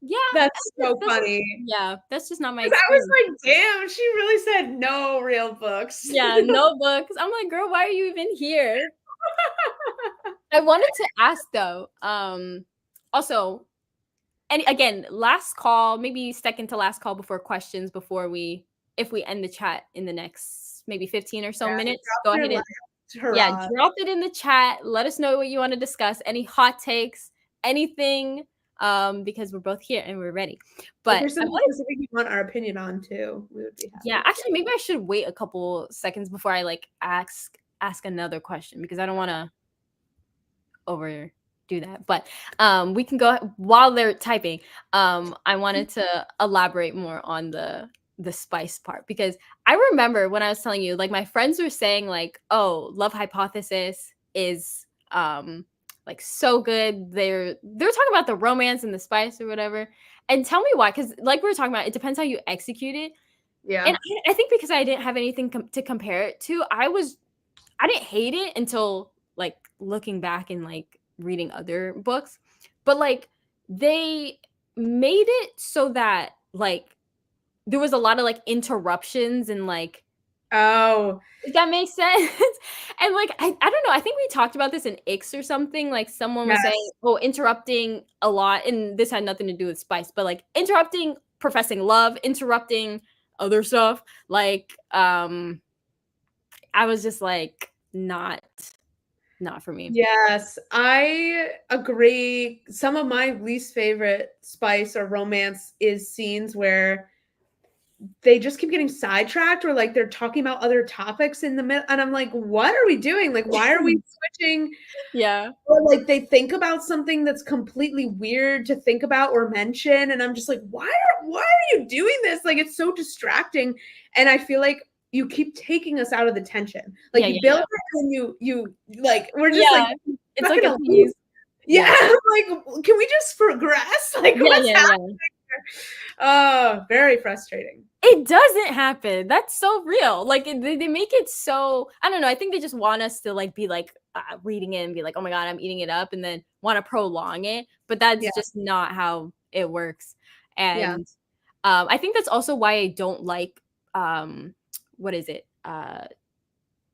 Yeah, that's so that's just funny. yeah, that's just not my 'Cause I was experience. like, damn, she really said no real books. Yeah, no books. I'm like, girl, why are you even here? I wanted to ask though, also, and again, last call, maybe second to last call before questions before we if we end the chat in the next maybe 15 or so Yeah, minutes, drop go your ahead and last yeah, hurrah. drop it in the chat. Let us know what you want to discuss, any hot takes, anything, because we're both here and we're ready. If But there's I something wanted specific you want our opinion on too, we would be yeah, happy. actually maybe I should wait a couple seconds before I like ask another question because I don't want to overdo that. But we can go while they're typing. I wanted to elaborate more on the spice part, because I remember when I was telling you, like, my friends were saying, like, oh, Love Hypothesis is like so good. They're talking about the romance and the spice or whatever. And tell me why, because like we were talking about, it depends how you execute it. And Yeah. I think because I didn't have anything to compare it to, I didn't hate it until like looking back and like reading other books. But like they made it so that like there was a lot of like interruptions and like, Oh, if that makes sense. And like I don't know, I think we talked about this in icks or something. Like someone was saying, yes. oh, interrupting a lot, and this had nothing to do with spice, but like interrupting professing love, interrupting other stuff. Like I was just like not for me. Yes, I agree. Some of my least favorite spice or romance is scenes where they just keep getting sidetracked or like they're talking about other topics in the middle. And I'm like, what are we doing? Like, why are we switching? Yeah. Or like they think about something that's completely weird to think about or mention. And I'm just like, why are you doing this? Like, it's so distracting. And I feel like you keep taking us out of the tension. Like Yeah, you yeah, build yeah. it and you like we're just like Yeah. It's stuck like in a a loop. tease. Yeah, Yeah. like can we just progress? Like Yeah, what's yeah, happening? yeah. Oh, very frustrating. It doesn't happen. That's so real. Like they make it so, I don't know. I think they just want us to like be like reading it and be like, oh my god, I'm eating it up, and then want to prolong it. But Yeah, that's just not how it works. yeah. And I think that's also why I don't like what is it?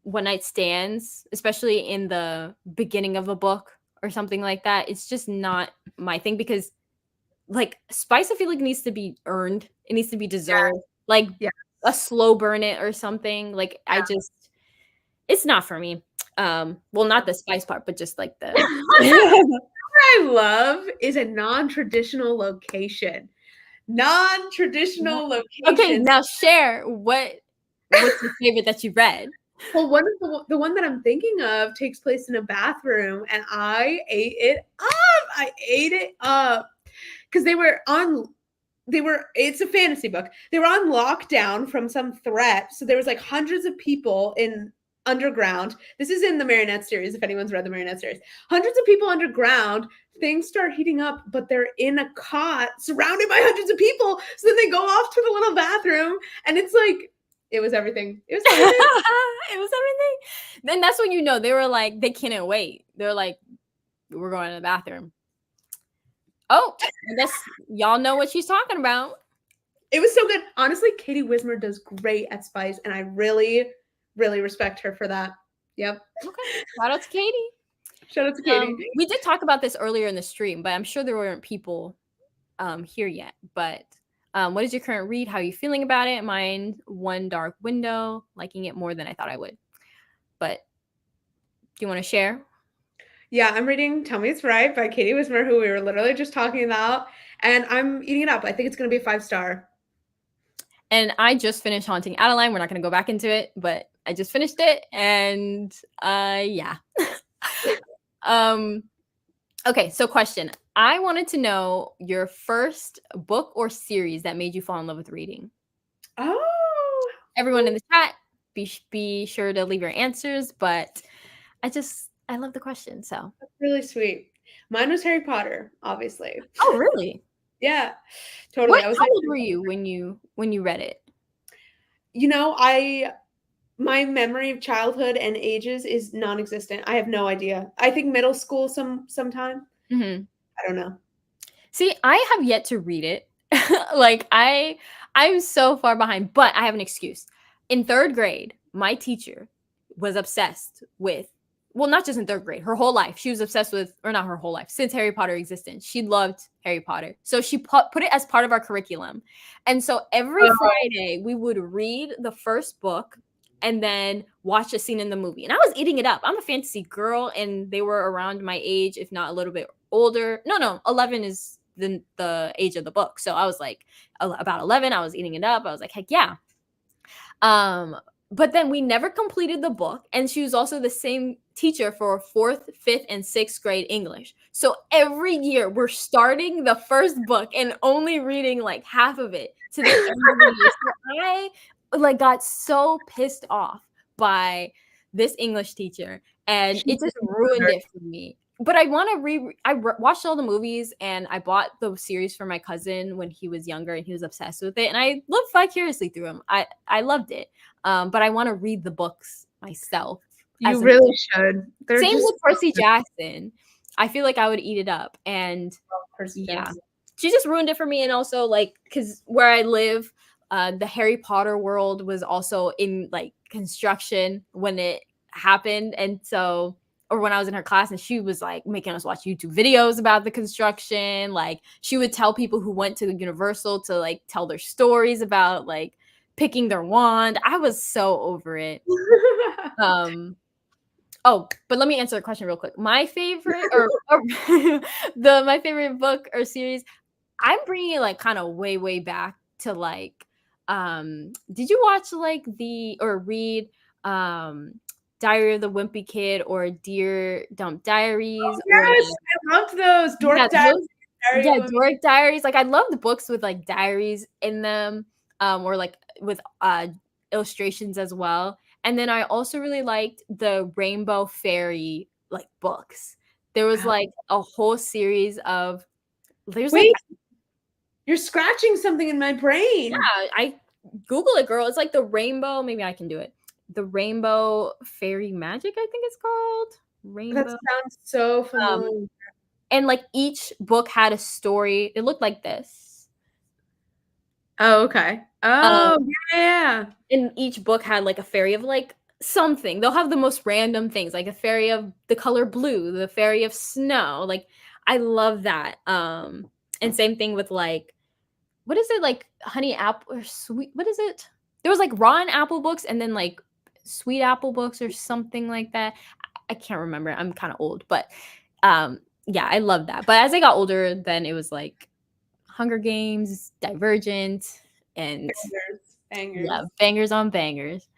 One night stands, especially in the beginning of a book or something like that. It's just not my thing, because like spice, I feel like needs to be earned. It needs to be deserved. Like Yeah. a slow burn it or something. Like I just, it's not for me. Well, not the spice part, but just like the I love is a non-traditional location. Non-traditional Okay, locations. now share what's your favorite that you read? Well, one of the one that I'm thinking of takes place in a bathroom, and I ate it up. I ate it up because they were it's a fantasy book. They were on lockdown from some threat. So there was like hundreds of people in underground. This is in the Marionette series, if anyone's read the Marionette series. Hundreds of people underground. Things start heating up, but they're in a cot surrounded by hundreds of people. So then they go off to the little bathroom, and it's like it was everything. It was everything. It was everything. Then that's when you know they were like, they couldn't wait. They're like, we're going to the bathroom. Oh, I guess y'all know what she's talking about. It was so good. Honestly, Katie Wismer does great at Spice, and I really, really respect her for that. Yep. Okay. Shout out to Katie. Shout out to Katie. We did talk about this earlier in the stream, but I'm sure there weren't people here yet. But what is your current read? How are you feeling about it? Mine, One Dark Window, liking it more than I thought I would. But do you want to share? Yeah, I'm reading Tell Me It's Right by Katie Wismer, who we were literally just talking about, and I'm eating it up. I think it's going to be a 5-star. And I just finished Haunting Adeline. We're not going to go back into it, but I just finished it, and yeah. Okay, so question. I wanted to know your first book or series that made you fall in love with reading. Oh, Everyone in the chat, be sure to leave your answers, but I love the question, so. that's really sweet. Mine was Harry Potter, obviously. Oh, really? Yeah, totally. I was How like, old were you when you read it? you know, my memory of childhood and ages is non-existent. I have no idea. I think middle school sometime. Mhm. I don't know. See, I have yet to read it. Like I'm so far behind, but I have an excuse. In 3rd grade, my teacher was obsessed with, well, not just in 3rd grade, her whole life. She was obsessed with, or not her whole life, since Harry Potter existed. She loved Harry Potter. So she put it as part of our curriculum. And so every Oh, Friday we would read the first book and then watch a scene in the movie. And I was eating it up. I'm a fantasy girl, and they were around my age, if not a little bit older. No, 11 is the age of the book. So I was like about 11, I was eating it up. I was like, heck yeah. Um but then we never completed the book, and she was also the same teacher for 4th, 5th, and 6th grade English. So every year we're starting the first book and only reading like half of it to the end of the year. So I like got so pissed off by this English teacher, and She it just ruined it for me. But I want to watched all the movies, and I bought the series for my cousin when he was younger, and he was obsessed with it, and I lived vicariously through him. I loved it. But I want to read the books myself. You really should. They're Same just with Percy Jackson. I feel like I would eat it up. And Percy yeah, Jackson. she just ruined it for me. And also, like, because where I live, the Harry Potter world was also in like construction when it happened. And so, or when I was in her class, and she was like making us watch YouTube videos about the construction. Like, she would tell people who went to the Universal to like tell their stories about like picking their wand. I was so over it. Oh, but let me answer the question real quick. My favorite or my favorite book or series, I'm bringing it like kind of way back to like did you watch like the or read Diary of the Wimpy Kid or Dear Dump Diaries or Yes, I loved those. yeah, Dork Diaries. Dork Diaries. Like I love the books with like diaries in them, or like with illustrations as well. And then I also really liked the Rainbow Fairy like books. There was like a whole series of there's like Wait, you're scratching something in my brain. I Google it, girl. It's like the rainbow. Maybe I can do it. The Rainbow Fairy Magic, I think it's called. Rainbow. That sounds so familiar. And like each book had a story. It looked like this. Oh, okay. Oh, yeah. And each book had like a fairy of like something. They'll have the most random things, like a fairy of the color blue, the fairy of snow. Like I love that. And same thing with like what is it, like honey apple or sweet, what is it? There was like rotten apple books and then like sweet apple books or something like that. I can't remember. I'm kind of old, but yeah, I love that. But as I got older, then it was like Hunger Games, Divergent, and Bangers. yeah, bangers on bangers.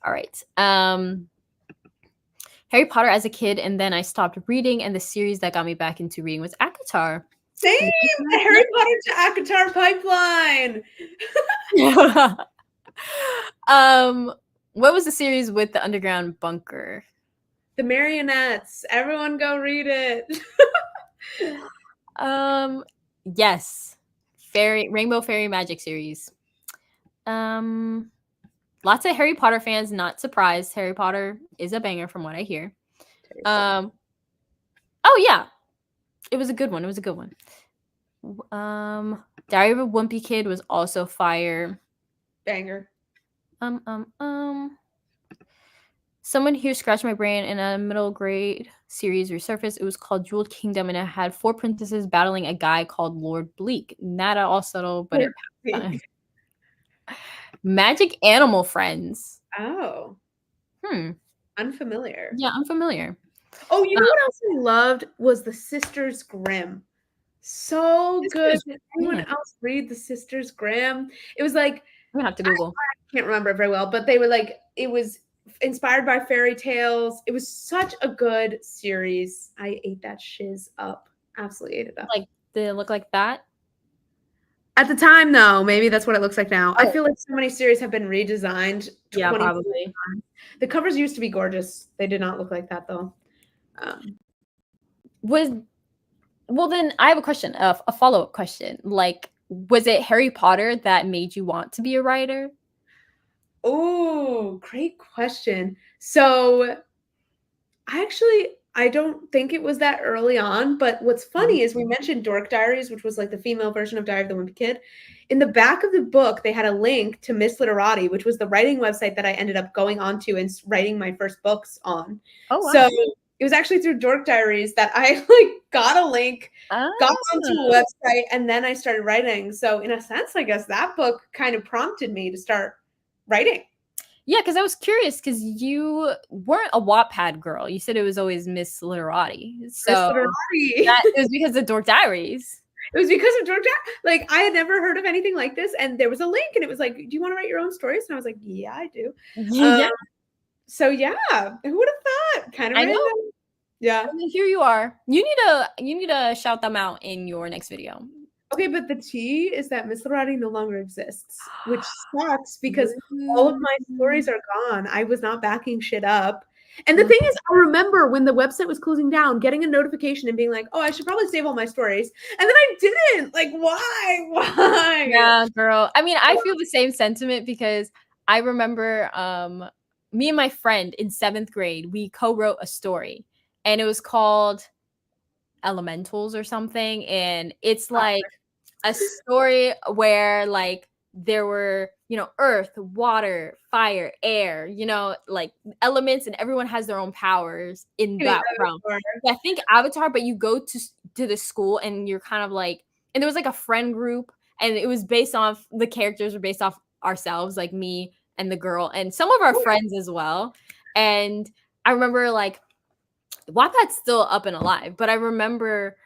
All right. Harry Potter as a kid, and then I stopped reading, and the series that got me back into reading was ACOTAR. Same, the Harry Potter to ACOTAR pipeline. What was the series with the underground bunker? The Marionettes. Everyone go read it. Yes. Rainbow Fairy Magic series. Lots of Harry Potter fans, not surprised. Harry Potter is a banger from what I hear. Oh yeah. It was a good one. Diary of a Wimpy Kid was also fire. Banger. Someone here scratched my brain in a middle grade series resurfaced. It was called Jeweled Kingdom, and it had 4 princesses battling a guy called Lord Bleak. Not at all subtle, but it Magic Animal Friends. Oh. Unfamiliar. Yeah, unfamiliar. Oh, you know what else I loved was the Sisters Grimm. So good. Did anyone else read the Sisters Grimm? It was like I'm gonna have to Google. I can't remember it very well, but they were like it was inspired by fairy tales. It was such a good series. I ate that shiz up. Absolutely ate it up. Like, did it look like that? At the time, though, maybe that's what it looks like now. I feel like so many series have been redesigned. Yeah, probably. Times. The covers used to be gorgeous. They did not look like that, though. Well, then I have a question, a follow-up question. Like, was it Harry Potter that made you want to be a writer? Oh, great question. So I don't think it was that early on, but what's funny is we mentioned Dork Diaries, which was like the female version of Diary of the Wimpy Kid. In the back of the book, they had a link to Miss Literati, which was the writing website that I ended up going onto and writing my first books on. Oh, wow. So it was actually through Dork Diaries that I like got a link, got onto a website, and then I started writing. So in a sense, I guess that book kind of prompted me to start writing. Yeah, because I was curious because you weren't a Wattpad girl. You said it was always Miss Literati. So Miss Literati. That is because of Dork Diaries. It was because of Georgia. Like, I had never heard of anything like this, and there was a link, and it was like, "Do you want to write your own stories?" And I was like, "Yeah, I do." Yeah, So yeah, who would have thought? Kind of I know. random. Yeah. And then here you are. You need to shout them out in your next video. Okay, but the tea is that Miss Lorati no longer exists, which sucks because all of my stories are gone. I was not backing shit up. And the thing is, I remember when the website was closing down, getting a notification and being like, "Oh, I should probably save all my stories." And then I didn't. Like, why? Why? Yeah, girl. I mean, I feel the same sentiment because I remember me and my friend in 7th grade, we co-wrote a story and it was called Elementals or something. And it's like a story where like there were, you know, earth, water, fire, air, you know, like elements, and everyone has their own powers in that realm. Yeah, I think Avatar, but you go to the school and you're kind of like, and there was like a friend group, and it was based off, the characters were based off ourselves, like me and the girl and some of our friends as well. And I remember like Wattpad's still up and alive, but I remember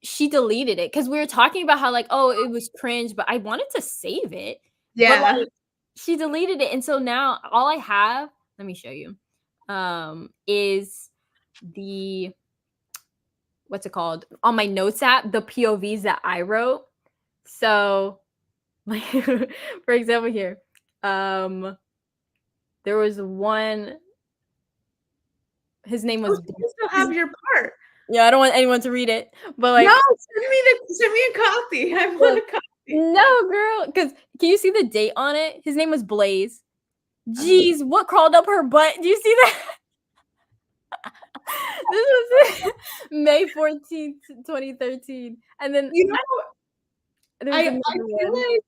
she deleted it because we were talking about how like, oh, it was cringe, but I wanted to save it. Yeah. But like, she deleted it. And so now all I have, let me show you, is the, what's it called? On my notes app, the POVs that I wrote. So like for example here, there was one, his name was You still have your part. yeah, I don't want anyone to read it, but like, no, send me a copy. I want a copy. No, girl, because can you see the date on it? His name was Blaze. Jeez, what crawled up her butt? Do you see that? This was May 14th, 2013. And then you know, I feel like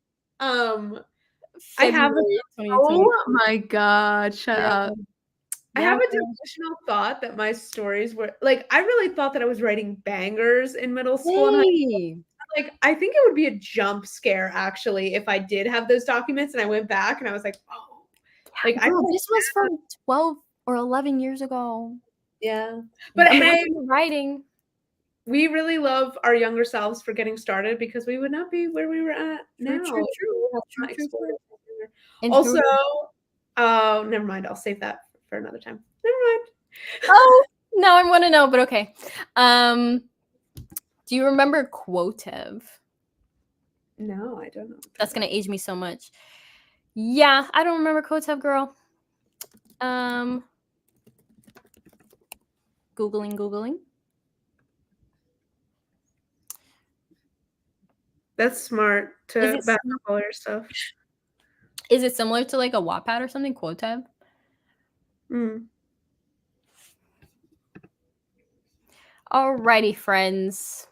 I have oh my god, shut up. I have a delusional thought that my stories were like, I really thought that I was writing bangers in middle school and high school. Like, I think it would be a jump scare actually if I did have those documents and I went back and I was like, oh, like girl, this was from 12 or 11 years ago. Yeah, but hey, writing. We really love our younger selves for getting started because we would not be where we were at now. True. Also, oh, never mind. I'll save that for another time. Never mind. Oh, now I want to know, but okay. Do you remember Quotev? No, I don't know. That's gonna age me so much. Yeah, I don't remember Quotev, girl. Googling. That's smart to back up all your stuff. Is it similar to like a Wattpad or something, Quotev? Alrighty, friends.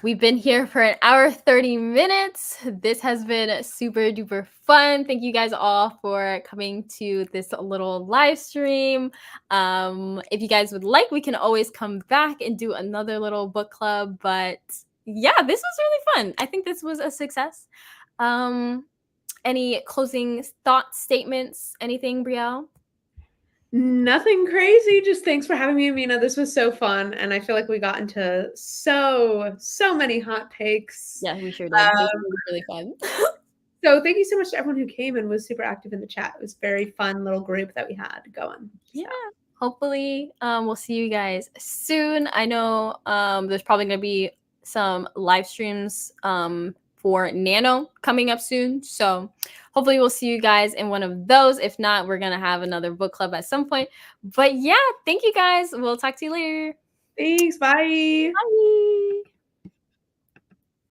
We've been here for an hour 30 minutes. This has been super duper fun. Thank you guys all for coming to this little live stream. If you guys would like, we can always come back and do another little book club. But yeah, this was really fun. I think this was a success. Any closing thoughts, statements, anything, Brielle? Nothing crazy. Just thanks for having me, Amina. This was so fun. And I feel like we got into so many hot takes. Yeah, we sure did. It was really fun. So thank you so much to everyone who came and was super active in the chat. It was a very fun little group that we had going. Yeah. Hopefully, we'll see you guys soon. I know there's probably going to be some live streams for Nano coming up soon. So hopefully we'll see you guys in one of those. If not, we're going to have another book club at some point. But yeah, thank you guys. We'll talk to you later. Thanks. Bye. Bye.